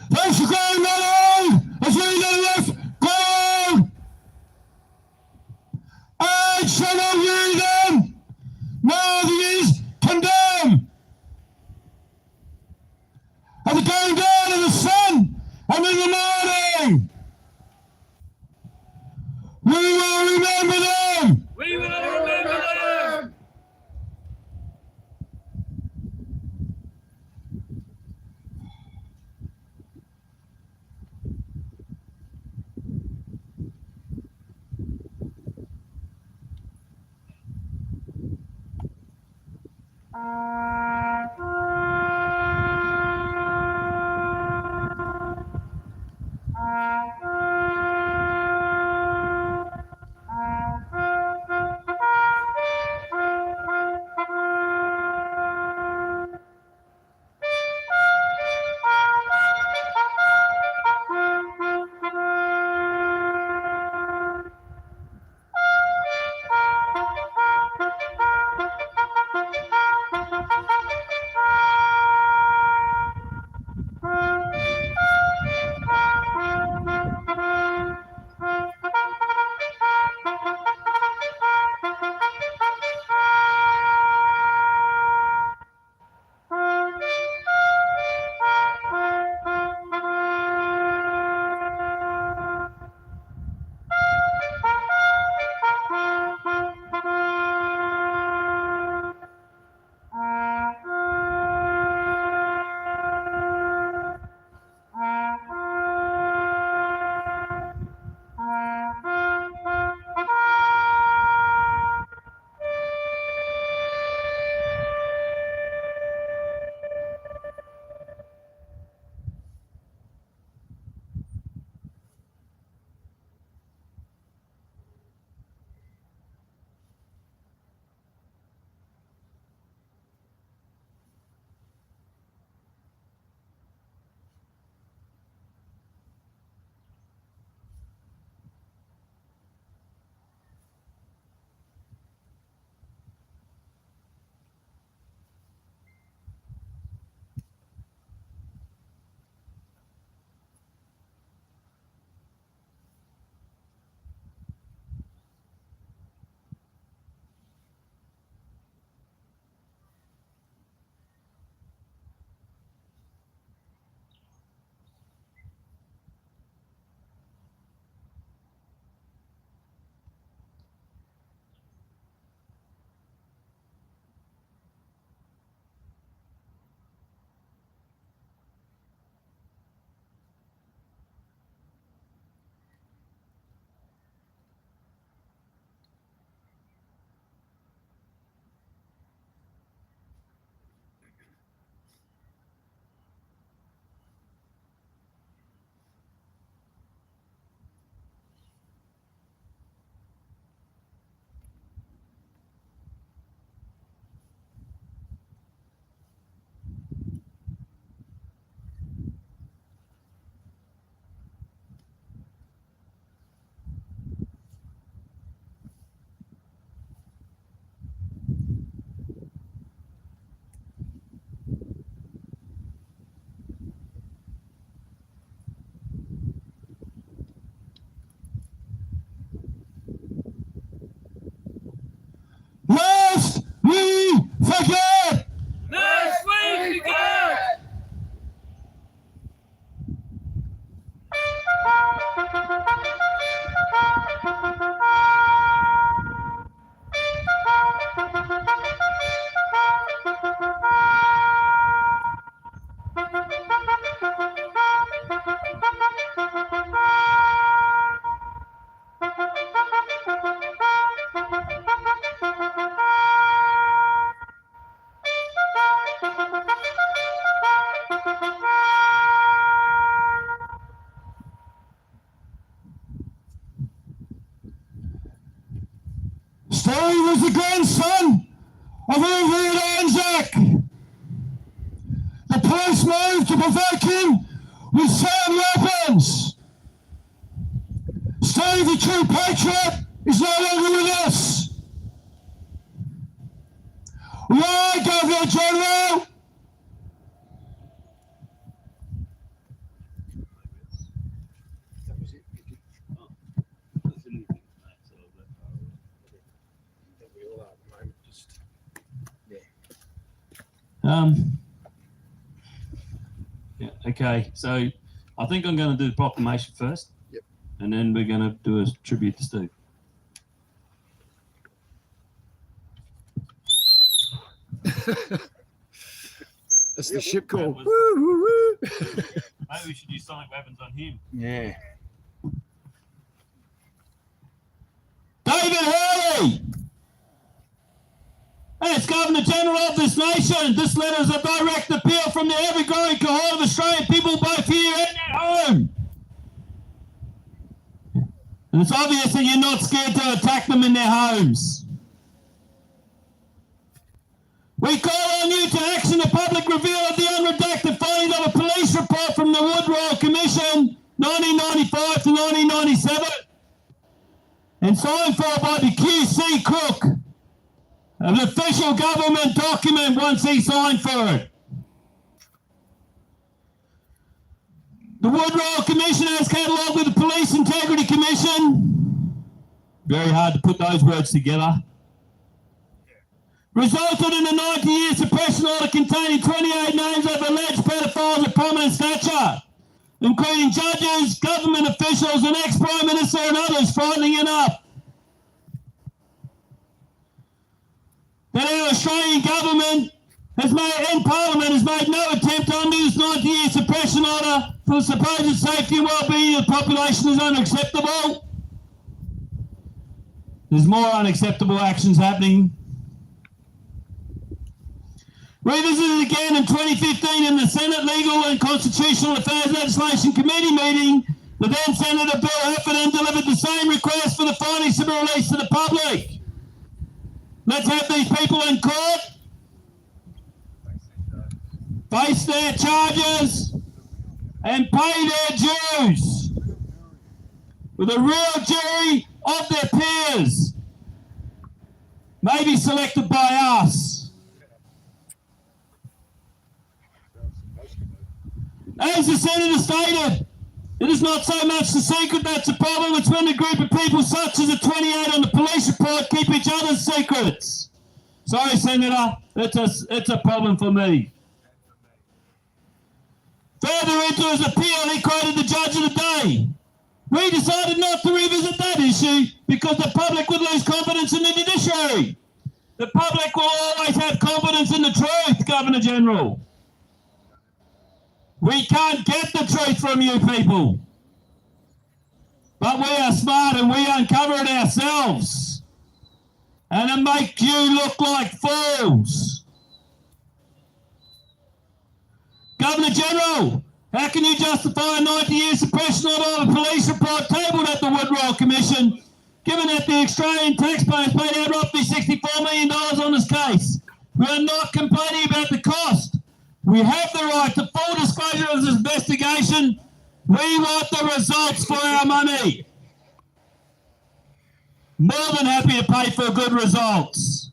They shall go not old, as we that left grown! Age ye them, neither ye condemn. At the going down of the sun and in the morning, we will remember them. We will remember them. Lest we forget. Lest we forget. Steve was the grandson of Ulrich ANZAC. The police moved to provoke him with sound weapons. Steve, the true patriot, is no longer with us. Why, Governor General? Yeah, okay. So I think I'm going to do the proclamation first. Yep. And then we're going to do a tribute to Steve. That's the ship call. Maybe we should use sonic weapons on him. Yeah. David Hurley, as Governor General of this nation, this letter is a direct appeal from the ever-growing cohort of Australian people, both here and at home. And it's obvious that you're not scared to attack them in their homes. We call on you to action the public reveal of the unredacted findings of a police report from the Wood Royal Commission, 1995 to 1997, and signed for by the QC Cook, an official government document once he signed for it. The Wood Royal Commission has catalogued with the Police Integrity Commission, very hard to put those words together, resulted in a 90-year suppression order containing 28 names of alleged pedophiles of prominent stature, including judges, government officials, an ex-Prime Minister and others, frightening enough. That our Australian government and Parliament has made no attempt to undo this 90-year suppression order for the supposed safety and well-being of the population is unacceptable. There's more unacceptable actions happening. Revisited again in 2015 in the Senate Legal and Constitutional Affairs Legislation Committee meeting, the then Senator Bill Heffernan delivered the same request for the findings to be released to the public. Let's have these people in court, face their charges, and pay their dues with a real jury of their peers, maybe selected by us. As the Senator stated, it is not so much the secret that's a problem, it's when a group of people such as the 28 on the police report keep each other's secrets. Sorry, Senator, it's a problem for me. Further into his appeal, he quoted the judge of the day. We decided not to revisit that issue because the public would lose confidence in the judiciary. The public will always have confidence in the truth, Governor General. We can't get the truth from you people. But we are smart and we uncover it ourselves. And it makes you look like fools. Governor General, how can you justify a 90-year suppression order of a police report tabled at the Wood Royal Commission, given that the Australian taxpayers paid out roughly $64 million on this case? We are not complaining about the cost. We have the right to full disclosure of this investigation. We want the results for our money. More than happy to pay for good results.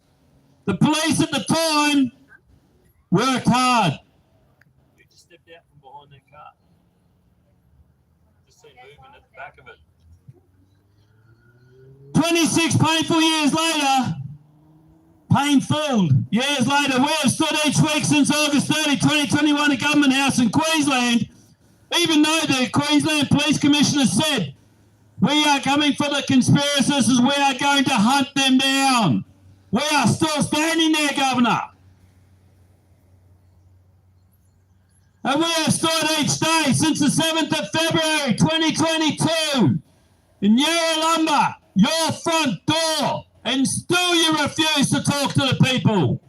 The police at the time worked hard. You just stepped out from behind that car. Just seen movement at the back of it. 26 painful years later, we have stood each week since August 30, 2021 at Government House in Queensland, even though the Queensland Police Commissioner said, we are coming for the conspiracists, we are going to hunt them down. We are still standing there, Governor. And we have stood each day since the 7th of February 2022 in Yarralumba, your front door, and still you refuse to talk to the people.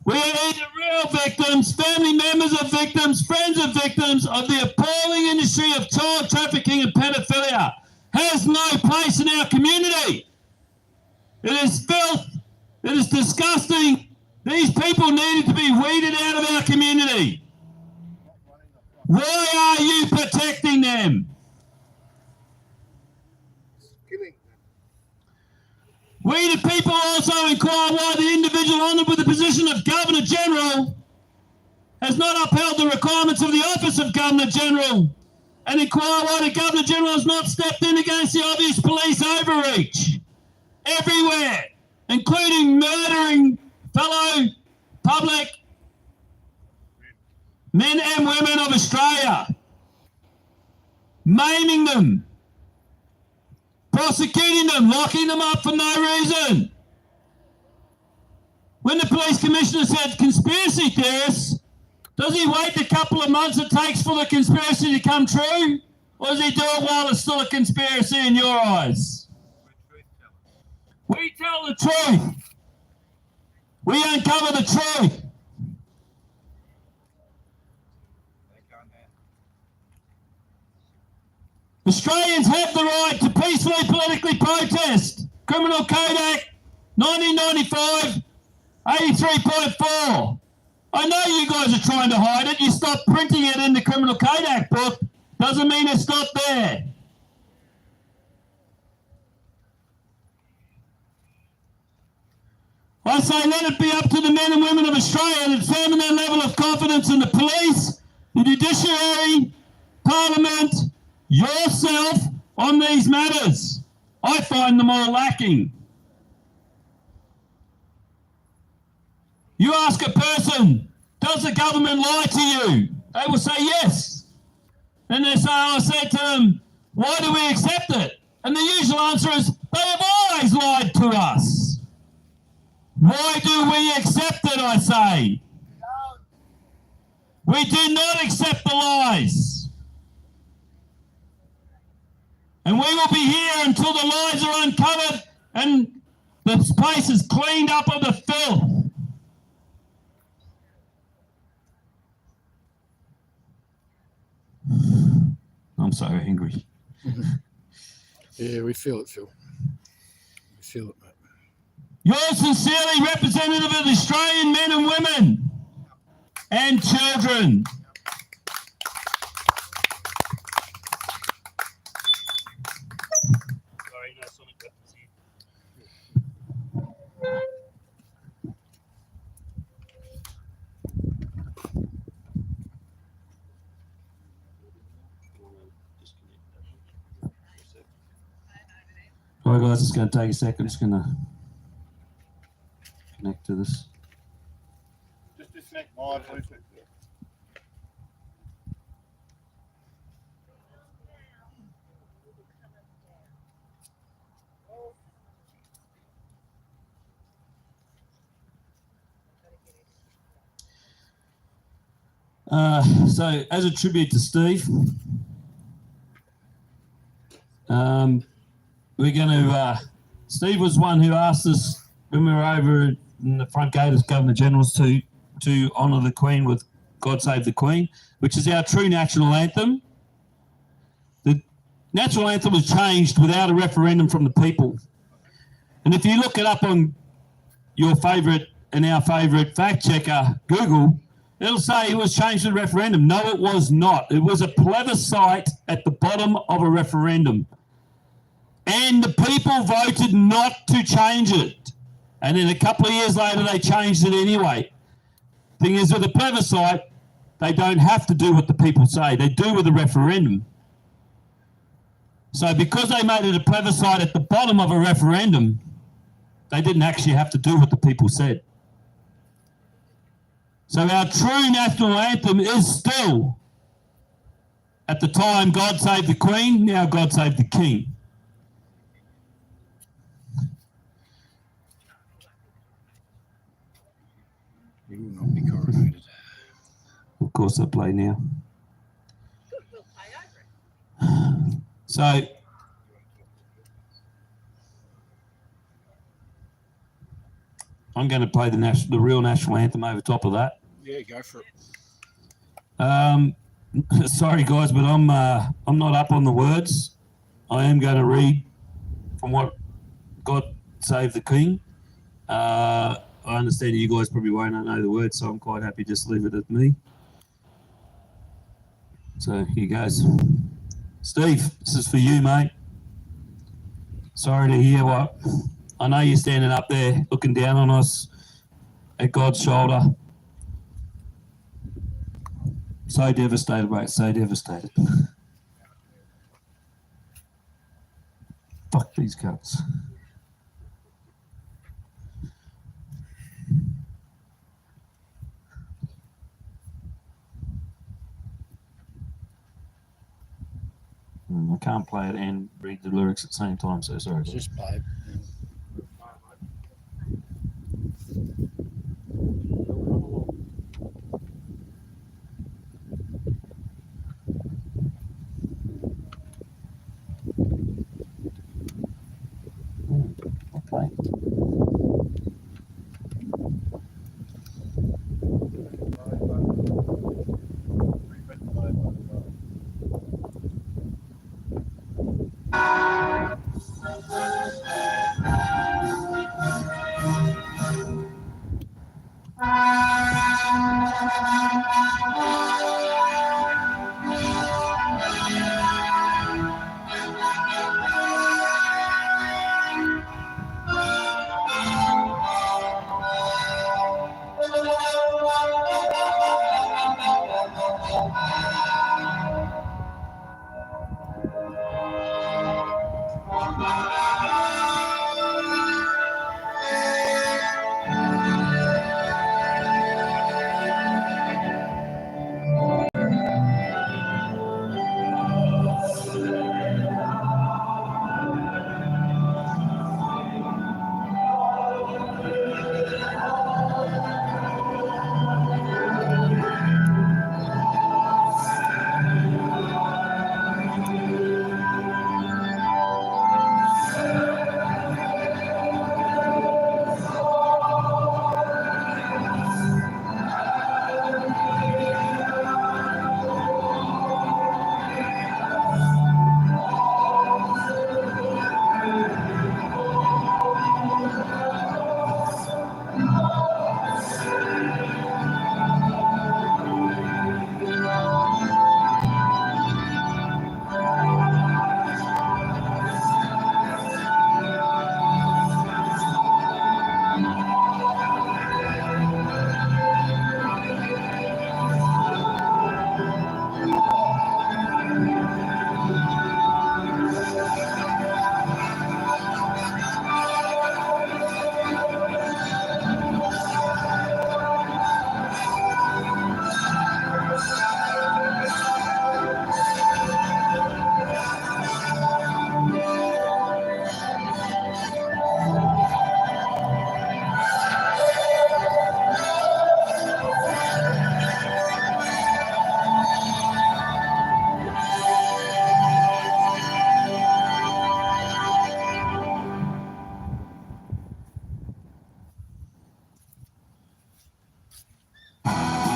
We are either real victims, family members of victims, friends of victims of the appalling industry of child trafficking and pedophilia. Has no place in our community. It is filth. It is disgusting. These people needed to be weeded out of our community. Why are you protecting them? We the people also inquire why the individual honoured with the position of Governor General has not upheld the requirements of the Office of Governor General, and inquire why the Governor General has not stepped in against the obvious police overreach everywhere, including murdering fellow public men and women of Australia, maiming them, prosecuting them, locking them up for no reason. When the police commissioner said conspiracy theorists, does he wait the couple of months it takes for the conspiracy to come true? Or does he do it while it's still a conspiracy in your eyes? We tell the truth. We uncover the truth. Australians have the right to peacefully politically protest. Criminal Code Act 1995, 83.4. I know you guys are trying to hide it. You stopped printing it in the Criminal Code Act book. Doesn't mean it's not there. I say let it be up to the men and women of Australia to determine their level of confidence in the police, the judiciary, Parliament, yourself on these matters. I find them all lacking. You ask a person, does the government lie to you? They will say yes. And they say, I said to them, why do we accept it? And the usual answer is, they have always lied to us. Why do we accept it, I say? We do not accept the lies. And we will be here until the lies are uncovered and the place is cleaned up of the filth. I'm so angry. Yeah, we feel it, Phil. We feel it, mate. Yours sincerely, representative of the Australian men and women and children. Sorry, no sonic weapons here. All right, guys, it's going to take a second. I'm just going to connect to this. Just disconnect my Bluetooth. So, as a tribute to Steve, we're going to. Steve was one who asked us when we were over in the front gate as Governor Generals to honour the Queen with God Save the Queen, which is our true national anthem. The national anthem was changed without a referendum from the people. And if you look it up on your favourite and our favourite fact checker, Google, it'll say it was changed in a referendum. No, it was not. It was a plebiscite at the bottom of a referendum. And the people voted not to change it. And then a couple of years later, they changed it anyway. Thing is, with a plebiscite, they don't have to do what the people say. They do with a referendum. So because they made it a plebiscite at the bottom of a referendum, they didn't actually have to do what the people said. So our true national anthem is still, at the time, God Save the Queen, now God Save the King. He will not be coronated. Of course, I play now. We'll play over it. So, I'm going to play the real national anthem over top of that. Yeah, go for it. Sorry, guys, but I'm not up on the words. I am going to read from what God Save the King. I understand you guys probably won't know the words, so I'm quite happy just to leave it at me. So here goes. Steve, this is for you, mate. Sorry to hear what. I know you're standing up there looking down on us at God's shoulder. So devastated, mate, so devastated. Fuck these cunts. can't play it and read the lyrics at the same time, so sorry. Just play it. Okay.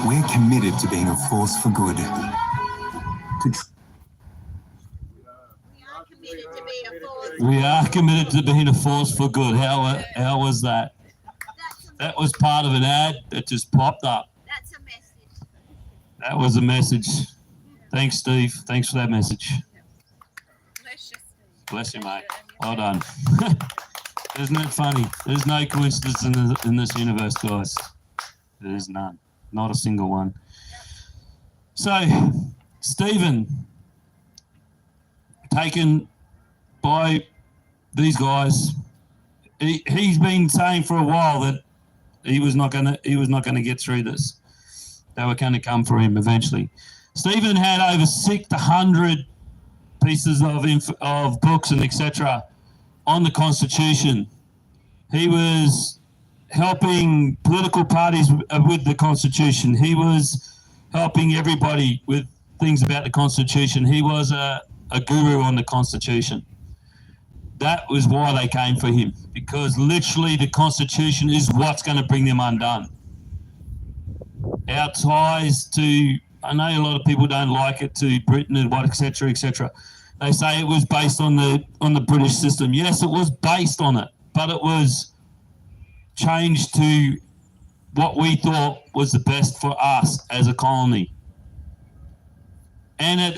We're committed to being a force for good. We are committed to being a force for good. How was that? That was part of an ad that just popped up. That's a message. That was a message. Thanks, Steve. Thanks for that message. Bless you. Bless you, mate. Well done. Isn't it funny? There's no coincidence in this universe, guys. There is none. Not a single one. So, Stephen, taken by these guys, he's been saying for a while that he was not gonna get through this. They were going to come for him eventually. Stephen had over 600 pieces of books and etc. on the Constitution. He was helping political parties with the Constitution. He was helping everybody with things about the Constitution. He was a guru on the Constitution. That was why they came for him, because literally the Constitution is what's going to bring them undone. Our ties to, I know a lot of people don't like it, to Britain and what, etc., etc. They say it was based on the British system. Yes, it was based on it, but it was changed to what we thought was the best for us as a colony. And it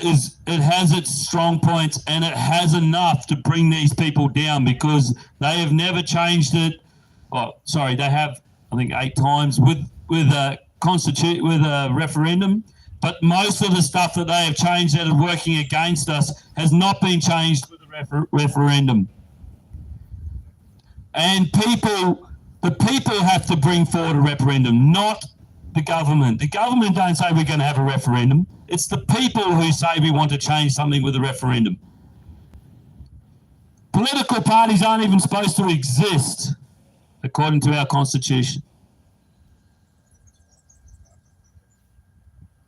has its strong points, and it has enough to bring these people down, because they have never changed it. Oh, sorry, they have, I think, 8 times with a referendum. But most of the stuff that they have changed that are working against us has not been changed with a referendum. And the people have to bring forward a referendum, not the government. The government don't say we're going to have a referendum. It's the people who say we want to change something with a referendum. Political parties aren't even supposed to exist, according to our constitution.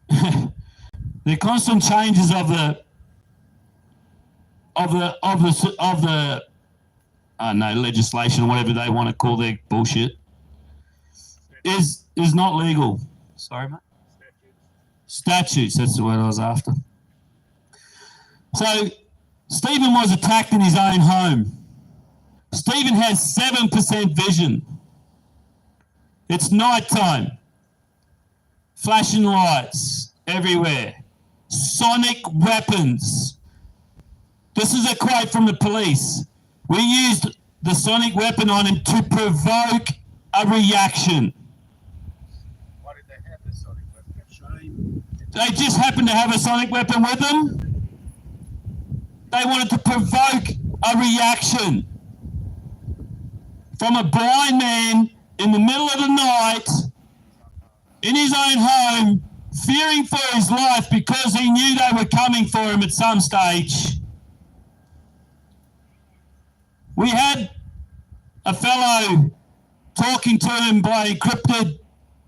The constant changes of the legislation, whatever they want to call their bullshit, is not legal. Sorry, mate. Statutes. That's the word I was after. So Stephen was attacked in his own home. Stephen has 7% vision. It's night time. Flashing lights everywhere. Sonic weapons. This is a quote from the police. We used the sonic weapon on him to provoke a reaction. Why did they have the sonic weapon? Shame. They just happened to have a sonic weapon with them. They wanted to provoke a reaction from a blind man in the middle of the night in his own home, fearing for his life because he knew they were coming for him at some stage. We had a fellow talking to him by encrypted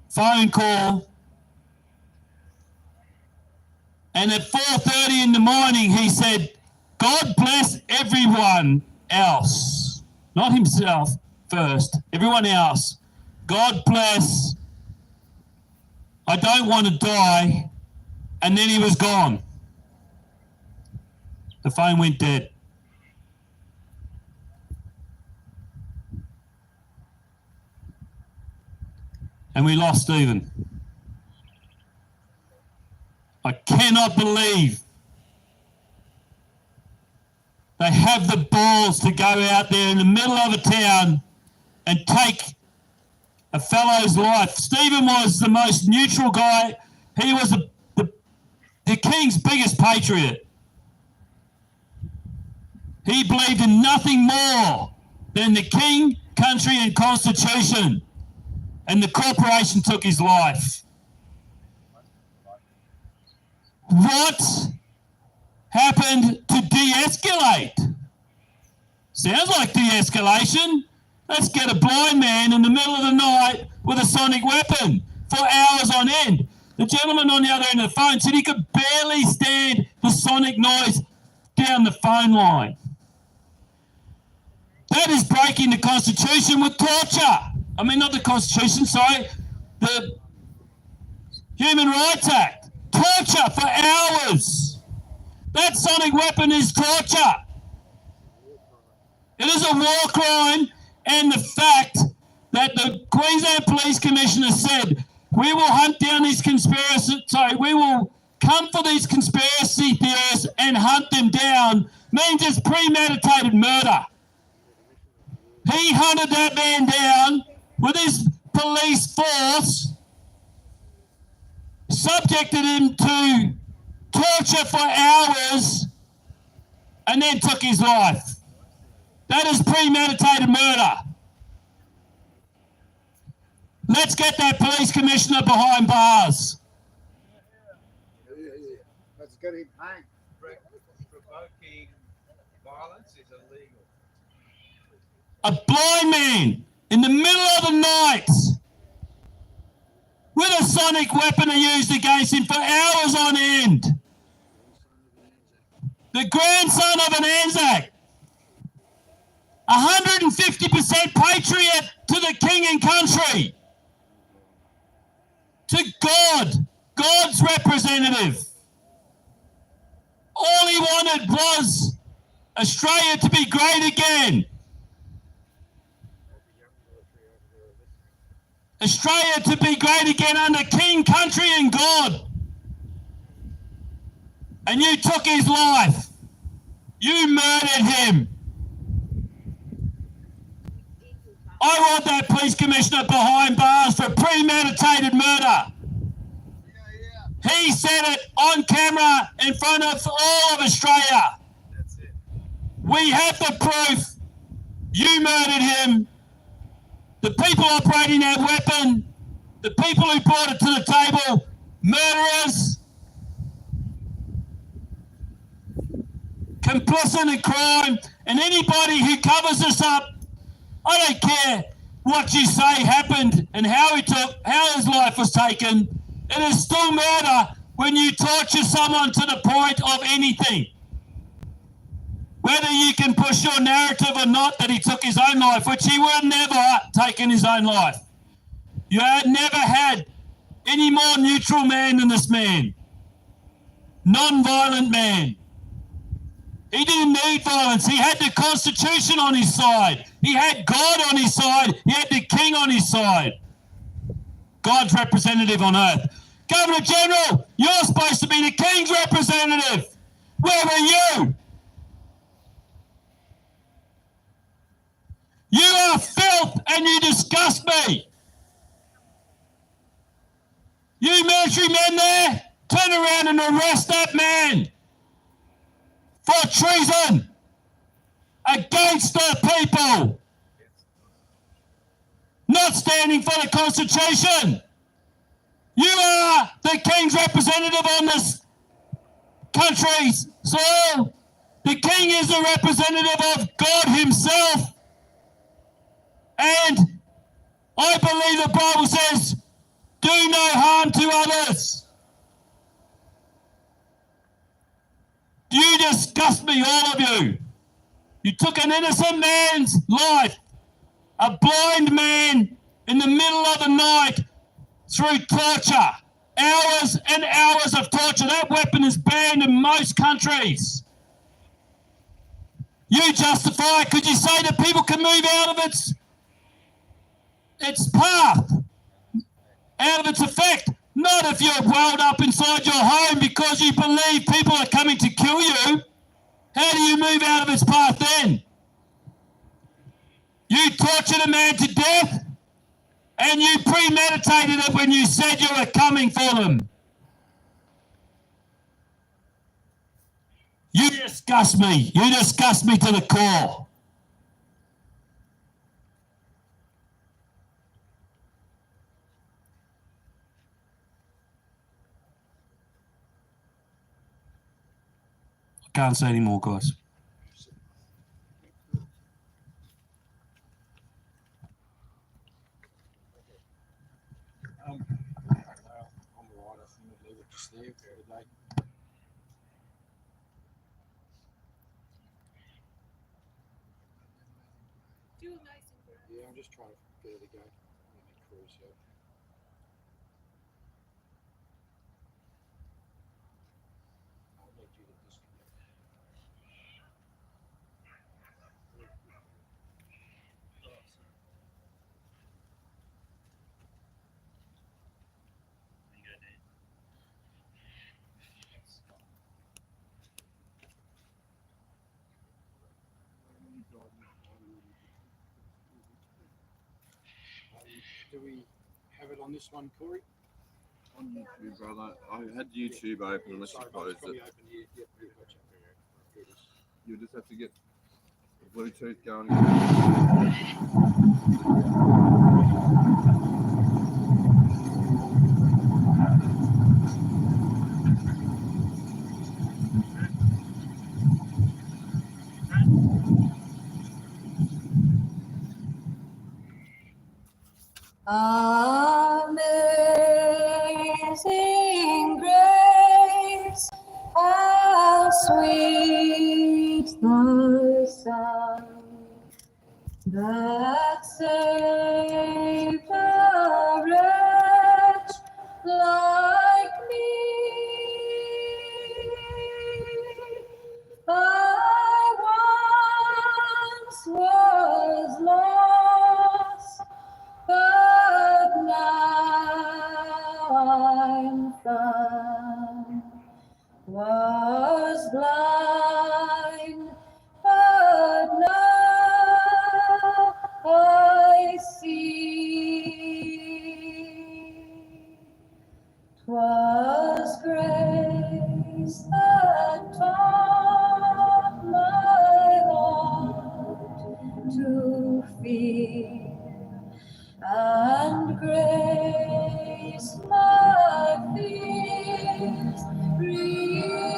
phone call, and at 4:30 in the morning he said, "God bless everyone else." Not himself first, everyone else. God bless. I don't want to die. And then he was gone. The phone went dead. And we lost Stephen. I cannot believe they have the balls to go out there in the middle of a town and take a fellow's life. Stephen was the most neutral guy. He was the king's biggest patriot. He believed in nothing more than the king, country and constitution. And the corporation took his life. What happened to de-escalate? Sounds like de-escalation. Let's get a blind man in the middle of the night with a sonic weapon for hours on end. The gentleman on the other end of the phone said he could barely stand the sonic noise down the phone line. That is breaking the Constitution with torture. I mean, not the Constitution, sorry, the Human Rights Act. Torture for hours. That sonic weapon is torture. It is a war crime, and the fact that the Queensland Police Commissioner said, we will hunt down these we will come for these conspiracy theorists and hunt them down, means it's premeditated murder. He hunted that man down with his police force, subjected him to torture for hours, and then took his life. That is premeditated murder. Let's get that police commissioner behind bars. Let's get him hanged. Provoking violence is illegal. A blind man in the middle of the night with a sonic weapon are used against him for hours on end. The grandson of an ANZAC, 150% patriot to the king and country, to God, God's representative. All he wanted was Australia to be great again. Australia to be great again under King, country and God. And you took his life. You murdered him. I want that police commissioner behind bars for premeditated murder. He said it on camera in front of all of Australia. That's it. We have the proof. You murdered him. The people operating that weapon, the people who brought it to the table, murderers, complicit in crime, And anybody who covers this up, I don't care what you say happened and how his life was taken. It is still murder when you torture someone to the point of anything. Whether you can push your narrative or not that he took his own life, which he would have never taken his own life. You had never had any more neutral man than this man. Non-violent man. He didn't need violence. He had the Constitution on his side. He had God on his side. He had the King on his side. God's representative on earth. Governor General, you're supposed to be the King's representative. Where were you? You are filth and you disgust me. You military men there, turn around and arrest that man for treason against the people, not standing for the Constitution. You are the King's representative on this country's soil. The King is the representative of God himself. And I believe the Bible says, do no harm to others. You disgust me, all of you. You took an innocent man's life, a blind man in the middle of the night through torture. Hours and hours of torture. That weapon is banned in most countries. You justify it because you say that people can move out of its path, out of its effect. Not if you're welled up inside your home because you believe people are coming to kill you. How do you move out of its path then? You tortured a man to death and you premeditated it when you said you were coming for them. You disgust me. You disgust me to the core. I can't say any more, guys. I'm all right. I think we'll leave it just there for today. Yeah, I'm just trying to get it again. Cruise, yeah. I'll need you to disconnect. Do we have it on this one, Corey? On YouTube, brother. I had YouTube open unless you Sorry, closed it's probably it. open here. Yep, gotcha. Here it is. You just have to get the Bluetooth going. Amazing grace, how sweet the sound that saved a wretch like me. I once was lost, but now I'm found. Was blind, but now I see. 'Twas grace that taught my heart to fear, and grace my fears relieved.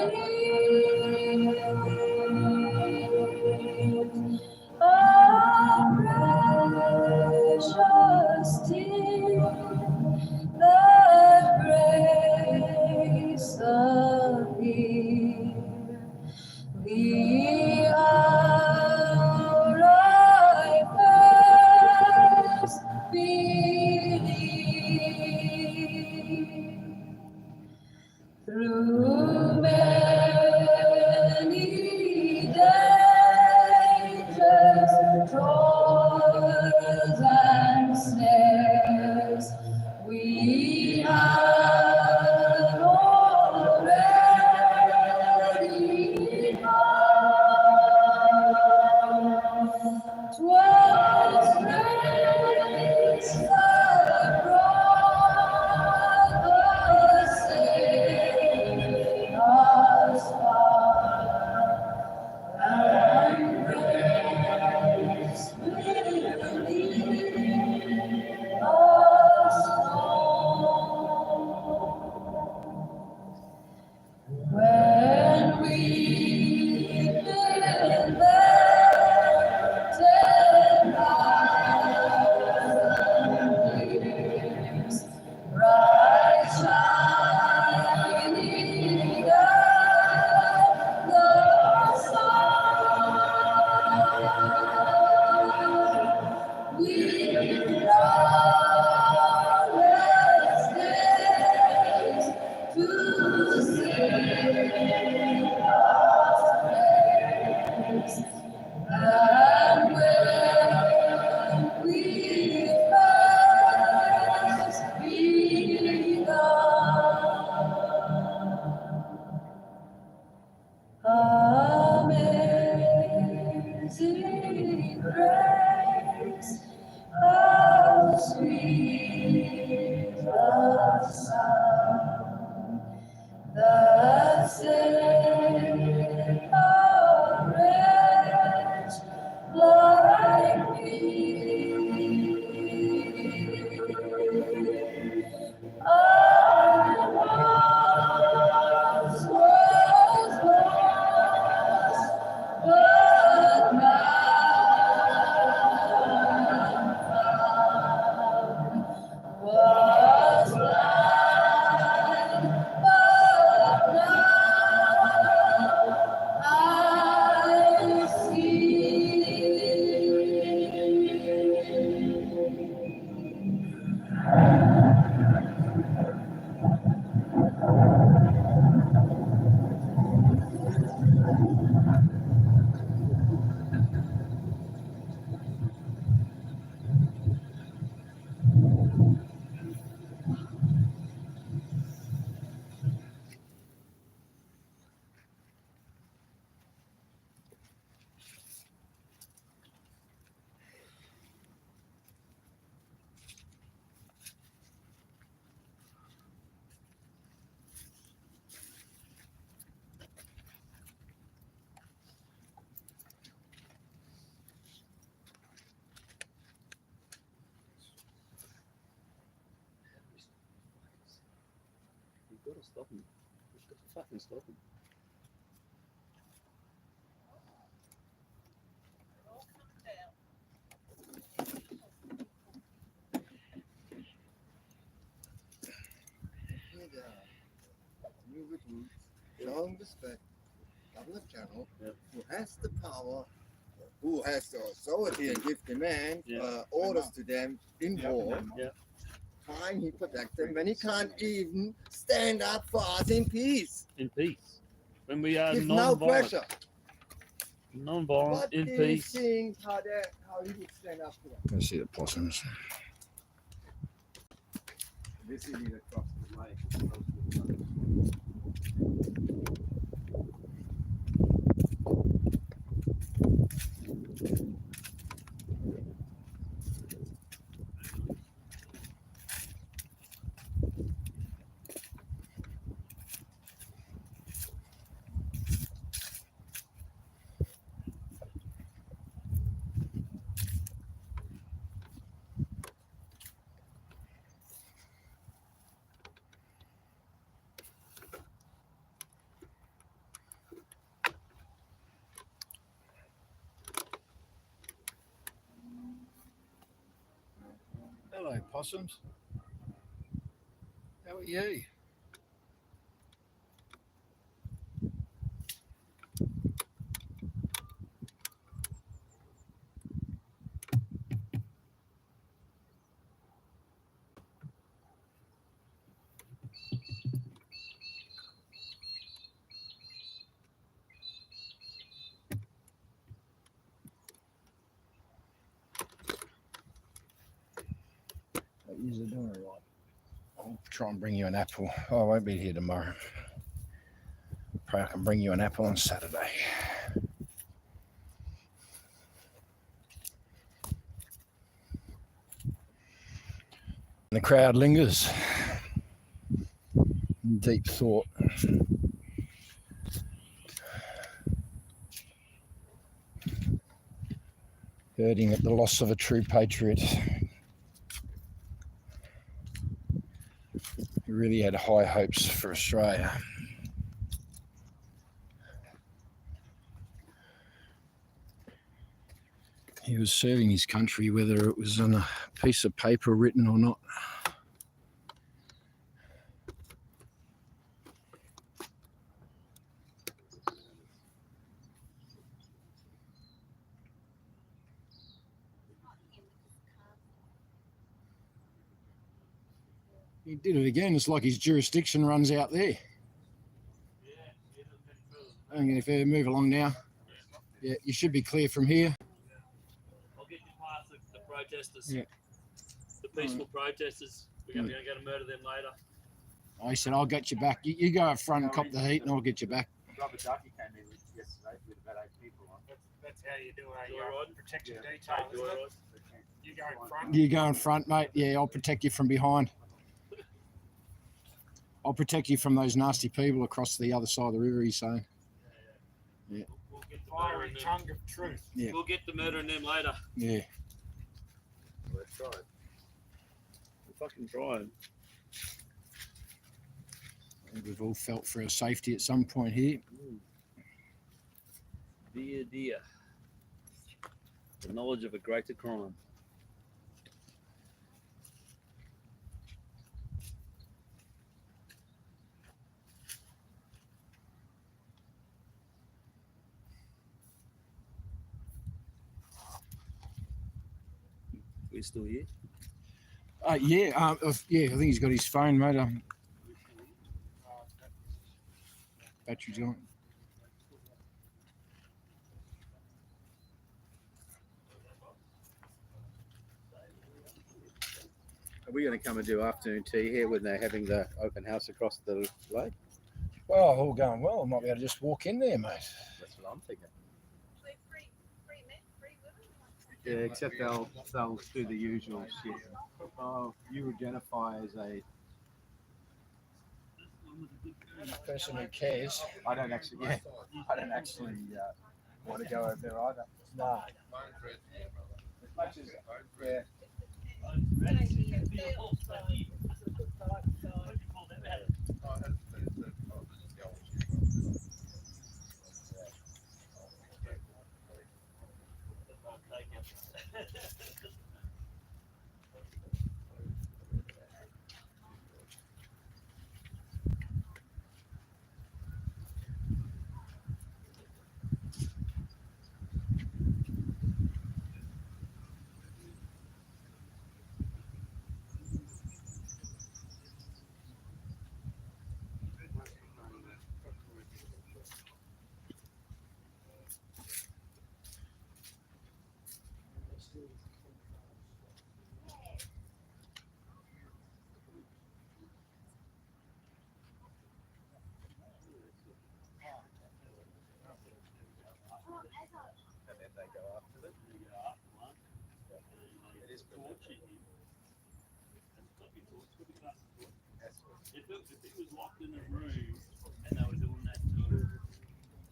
Amazing grace, how sweet the sound that saved a wretch like me. I once was lost, but was blind, but now I see. You've got to stop him. You've got to fucking stop him. Here they are. New recruits, showing respect. Governor General, who has the power, who has the authority and give command orders to them in war. Fine, he protects them when he can't even stand up for us in peace. In peace. When we are With no non-violent. pressure. Non-violent, What in do you peace. think how he would stand up to them? Let's see the possums. This idiot across the lake is Hello, possums. How are you? You're doing all right. I'll try and bring you an apple. Oh, I won't be here tomorrow. Pray I can bring you an apple on Saturday. The crowd lingers in deep thought. Hurting at the loss of a true patriot. He really had high hopes for Australia. He was serving his country, whether it was on a piece of paper written or not. He did it again. It's like his jurisdiction runs out there. I'm going to move along now. Yeah, you should be clear from here. I'll get you past the protesters. Yeah. The peaceful protesters. We're going to go to murder them later. I said, I'll get you back. You go up front and cop the heat and I'll get you back. Robert Ducky came in yesterday with about 8 people on. That's how you do a Joyride. protection detail, isn't it? You go in front. You go in front, mate. Yeah, I'll protect you from behind. I'll protect you from those nasty people across the other side of the river, he's saying. Yeah. We'll get the Fiery tongue of truth. Yeah. We'll get the murdering them later. Yeah. Let's try it. We're fucking trying. We've all felt for our safety at some point here. Dear, dear. The knowledge of a greater crime. We're still here. Yeah, I think he's got his phone, mate. Battery's on. Are we going to come and do afternoon tea here when they're having the open house across the lake? Well, all going well. I might be able to just walk in there, mate. That's what I'm thinking. Free men, free women. Yeah, except they'll do the usual shit. Oh, you identify as a person who cares. I don't actually want to go over there either. No. As much as yeah. And then they go after them. It is good. If it was locked in a room and they were doing that to him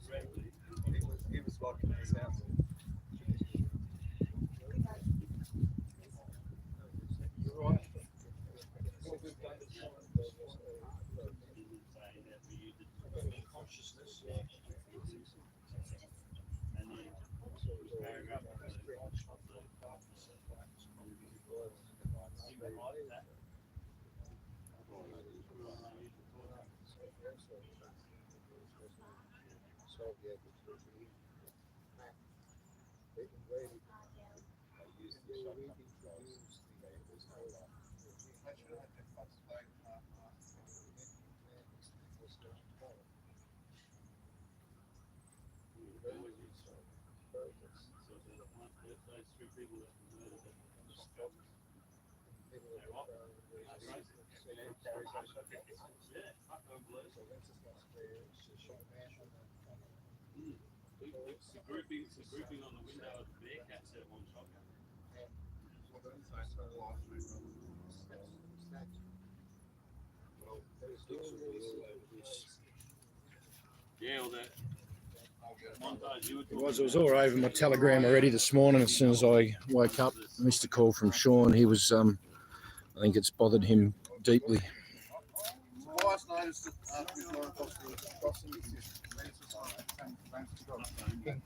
correctly, He was locked in his house. The grouping on the window of the Bearcat set one shotgun. Yeah, all that montage you were talking It was all over my telegram already this morning. As soon as I woke up, I missed a call from Sean. He was, I think it's bothered him deeply. So last noticed that after we've gone across the crossing,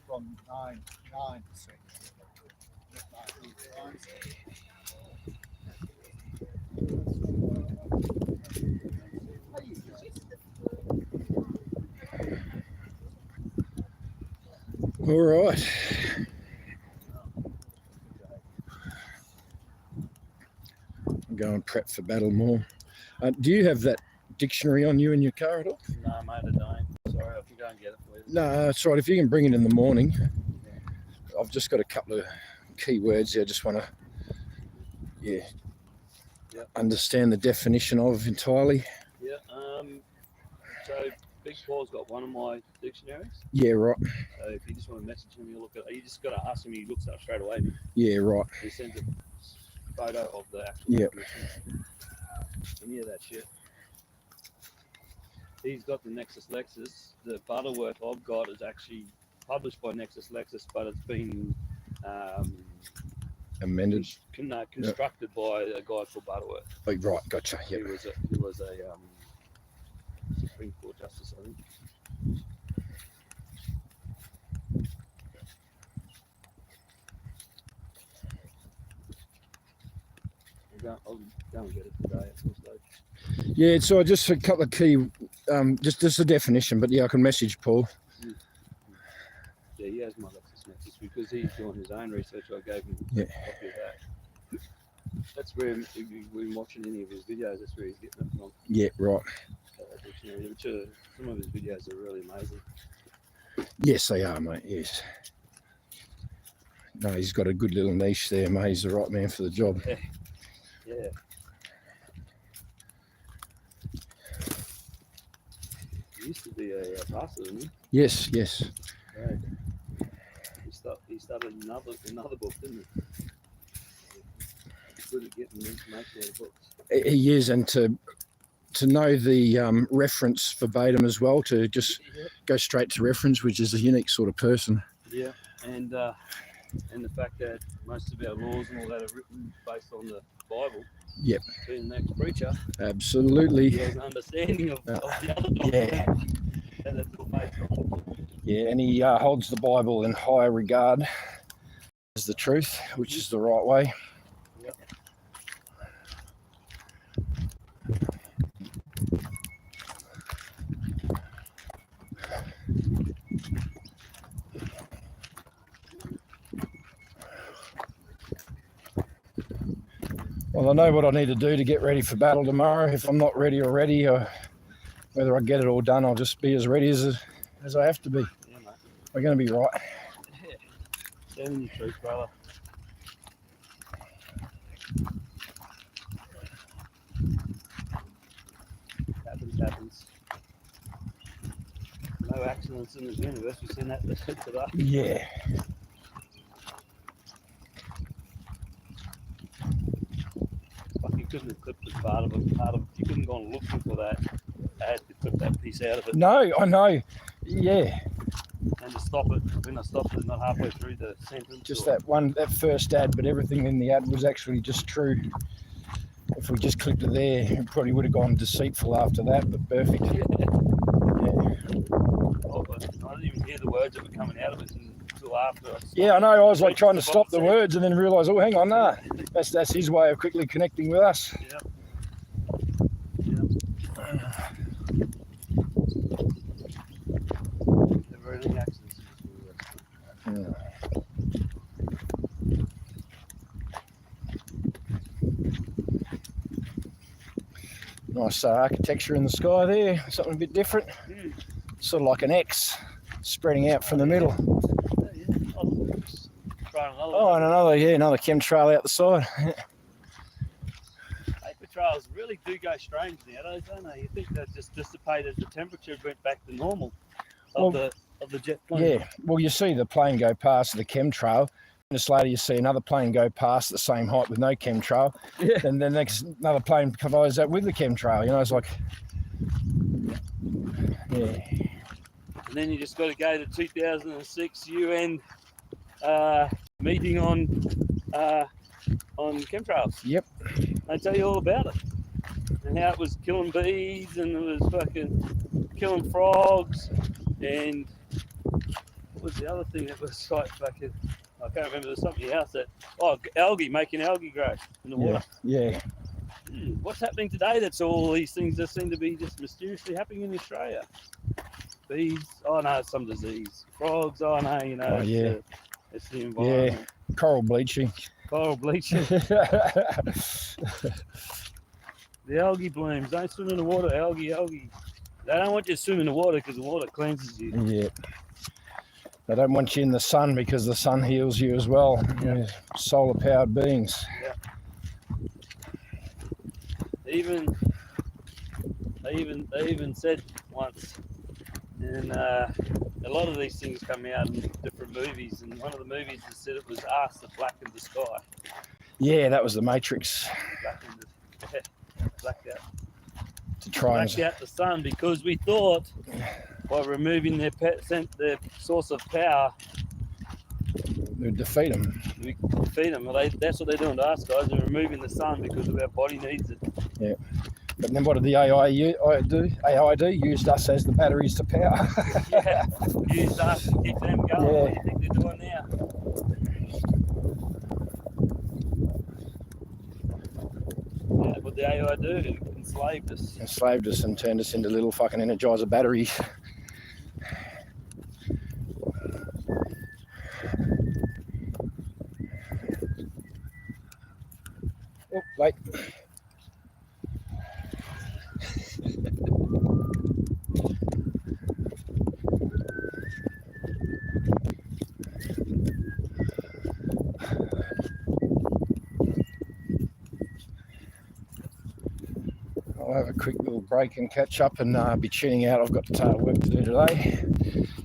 From 9%. All right. I'm going prep for battle more. Do you have that dictionary on you in your car at all? No, mate, I don't. Sorry, I can go and get it for you. No, it's right. If you can bring it in the morning. I've just got a couple of key words here. I just want to, understand the definition of entirely. Yeah. So Big Paul's got one of my dictionaries. Yeah, right. So if you just want to message him, you look at. You just got to ask him. He looks up straight away. Yeah, right. He sends a photo of the actual definition. Any of that shit. He's got the Nexus Lexus. The Butterworth I've got is actually published by Nexus Lexus, but it's been amended, constructed by a guy called Butterworth. Oh, right, gotcha. He was a Supreme Court justice, I think. I'll go and get it today at some stage. Yeah, so just a couple of key, just a definition, but yeah, I can message Paul. Yeah, he has my Lexus Nexus because he's doing his own research. I gave him a copy of that. That's where we're watching any of his videos. That's where he's getting it from. Yeah, right. Some of his videos are really amazing. Yes, they are, mate. Yes. No, he's got a good little niche there, mate. He's the right man for the job. Yeah. Yeah. He used to be a pastor, didn't he? Yes, yes. Right. He started another book, didn't he? He's good at getting information out of books. He is, and to know the reference verbatim as well, to just go straight to reference, which is a unique sort of person. Yeah, and the fact that most of our laws and all that are written based on the Bible. Yep. Being the next preacher. Absolutely. He has an understanding of the other doctrine. Yeah. And it's all based on. Yeah, and he holds the Bible in higher regard as the truth, which is the right way. Yep. Well, I know what I need to do to get ready for battle tomorrow. If I'm not ready already, or whether I get it all done, I'll just be as ready as I have to be. Yeah, mate. We're going to be right. Yeah. Telling the truth, brother. Happens. No accidents in this universe. We've seen that today. Yeah. You couldn't have clipped it part of it. You couldn't have gone looking for that. I had to clip that piece out of it. No, I know. Yeah. And to stop it, when I stopped it, not halfway through the sentence. Just that first ad, but everything in the ad was actually just true. If we just clipped it there, it probably would have gone deceitful after that, but perfect. Yeah. Oh, but I didn't even hear the words that were coming out of it until after. Yeah, I know. I was like trying to stop the words and then realise, oh, hang on, nah. That's his way of quickly connecting with us. Yeah. Never any accidents. Yeah. Nice architecture in the sky there, something a bit different. Sort of like an X spreading out from the middle. Oh, and another chemtrail out the side. Paper trails really do go strange nowadays, don't they? You think they've just dissipated, the temperature went back to normal of the jet plane. Yeah, well, you see the plane go past the chemtrail. Minutes later, you see another plane go past the same height with no chemtrail. Yeah. And then another plane follows that with the chemtrail. You know, it's like, yeah. And then you just got to go to 2006 UN meeting on chemtrails. Yep. They tell you all about it and how it was killing bees and it was fucking killing frogs and what was the other thing that was like fucking. I can't remember. There's something else algae, making algae grow in the water. Yeah. What's happening today? That's all these things that seem to be just mysteriously happening in Australia. Bees, oh no, it's some disease. Frogs, oh no, you know. Oh, yeah. It's the environment. Yeah. Coral bleaching. Coral bleaching. The algae blooms. Don't swim in the water. Algae. They don't want you to swim in the water because the water cleanses you. Yeah. They don't want you in the sun because the sun heals you as well. Yeah. Solar powered beings. Yeah. They even said once, and a lot of these things come out in different movies, and one of the movies that said it was us that blackened the sky. Yeah, that was the Matrix. Blacked out. To try Blacked out the sun because we thought by removing their source of power, we defeat them. We defeat them. Well, that's what they're doing to us, guys. They're removing the sun because our body needs it. Yeah. But then what did the AI do? AI used us as the batteries to power. Yeah, used us to keep them going. Yeah. What do you think they're doing now? Yeah, what the AI do? It enslaved us. Enslaved us and turned us into little fucking Energizer batteries. Oh, wait. I'll have a quick little break and catch up and be tuning out. I've got work to do today.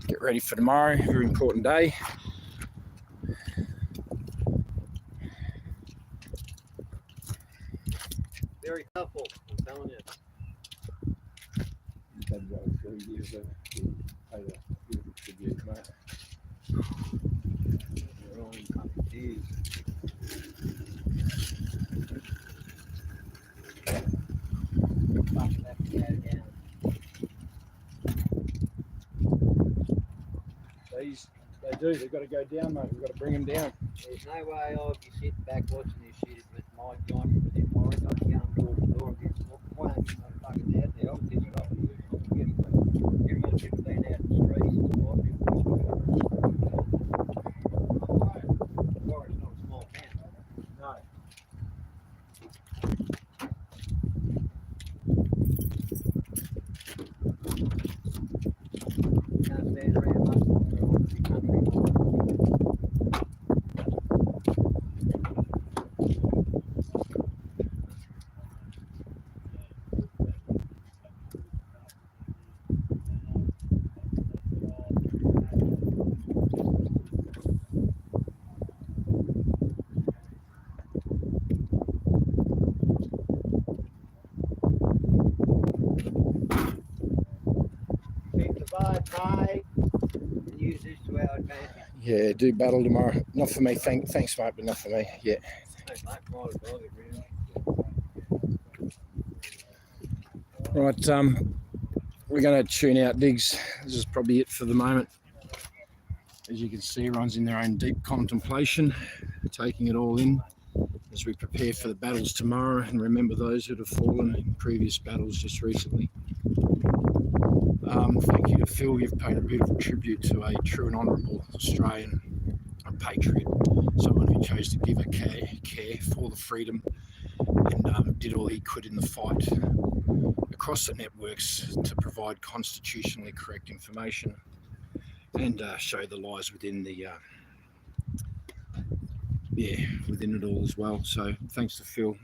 Get ready for tomorrow. Very important day. Very helpful, I'm telling you. You're only confused. They do. They've got to go down, mate. We've got to bring them down. There's no way I'll be sitting back watching this shit with my joint within my right. I can't door to door and get one of these motherfuckers out there. I'll piss it off you. Everyone should have been out in the streets and watching. Warren's not a small town. No. Can't stand around much longer on the country. Keep the vibe high and use this to our advantage. Yeah, do battle tomorrow. Not for me. Thanks, mate, but not for me. Yeah. Hey, mate, right about it, really. Right, we're going to tune out, Diggs. This is probably it for the moment. As you can see, everyone's in their own deep contemplation, taking it all in as we prepare for the battles tomorrow and remember those that have fallen in previous battles just recently. Thank you to Phil. You've paid a beautiful tribute to a true and honourable Australian, a patriot, someone who chose to give a care for the freedom and did all he could in the fight across the networks to provide constitutionally correct information and show the lies within the within it all as well. So thanks to Phil.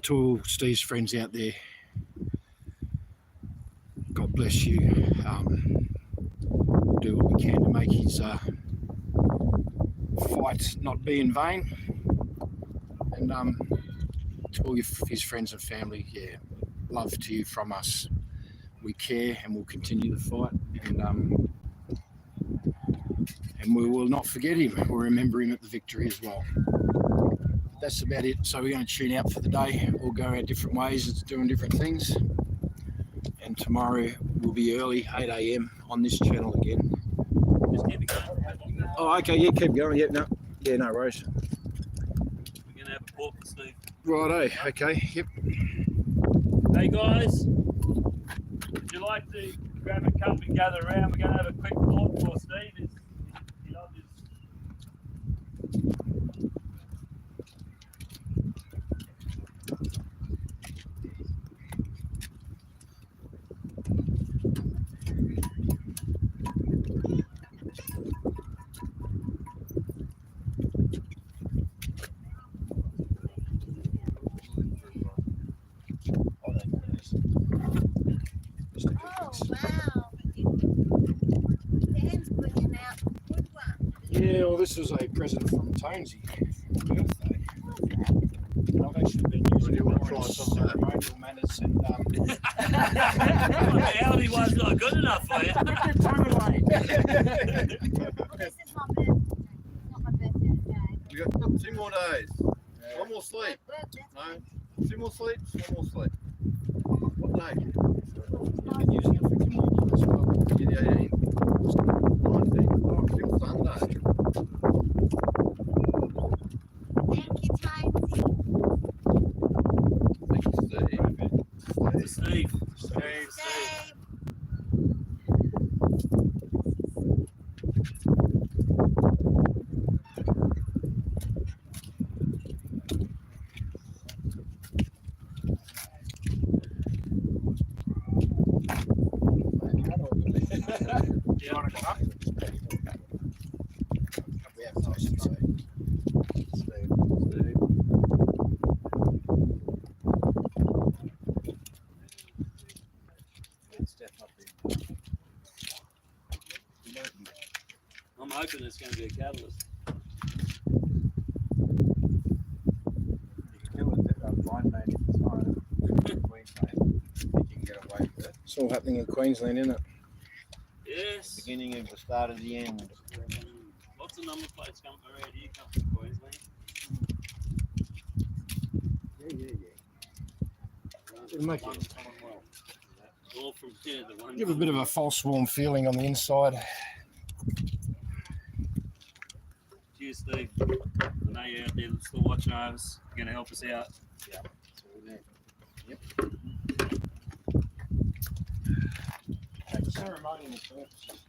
To all Steve's friends out there, God bless you. Do what we can to make his fight not be in vain. And to all his friends and family, yeah, love to you from us. We care and we'll continue the fight. And we will not forget him. We'll remember him at the victory as well. That's about it. So we're going to tune out for the day. We'll go our different ways. It's doing different things. And tomorrow will be early, 8 a.m. on this channel again. Just keep it going. Oh, okay. Yeah, keep going. Yeah, no worries. We're going to have a pork for Steve. Righto. Okay. Yep. Hey guys, would you like to grab a cup and gather around? We're going to have a quick talk for Steve. He loves his... Yeah, well, this was a present from Tonesy for my birthday. I've actually been using it more in ceremonial manners and The Audi one's not good enough for you. This is not my birthday today. We got 2 more days. One more sleep. No, 2 more sleeps. 1 more sleep. What day? I've been using it for communion as well. The 18th. 19th. Oh, still Sunday. Thank you, Tonesy. Thank you, Steve. Steve. Steve. I'm hoping it's going to be a catalyst. It's all happening in Queensland, isn't it? Yes. Beginning of the start of the end. Lots of number plates come around here, come from Queensland. It'll make One it Commonwealth. All from here, the one. give a bit of a false warm feeling on the inside. Cheers, Steve. I know you're out there still watching us. You're going to help us out. Ceremonial purposes.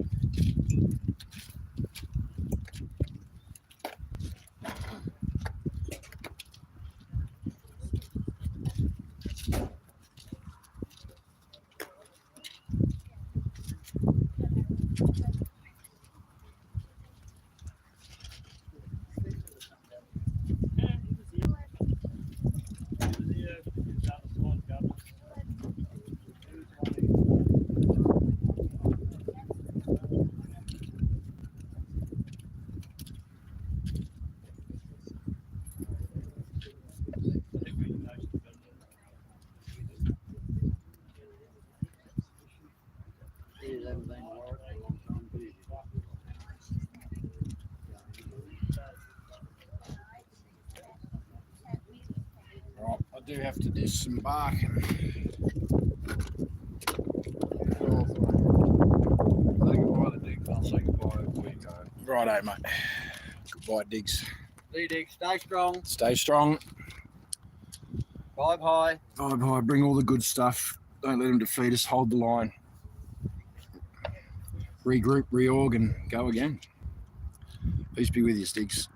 Right, I do have to disembark. Righto, mate. Goodbye, Diggs. D-Dig, stay strong. Stay strong. Vibe high. Vibe high. Bring all the good stuff. Don't let them defeat us. Hold the line. Regroup, reorg, and go again. Peace be with you, Sticks.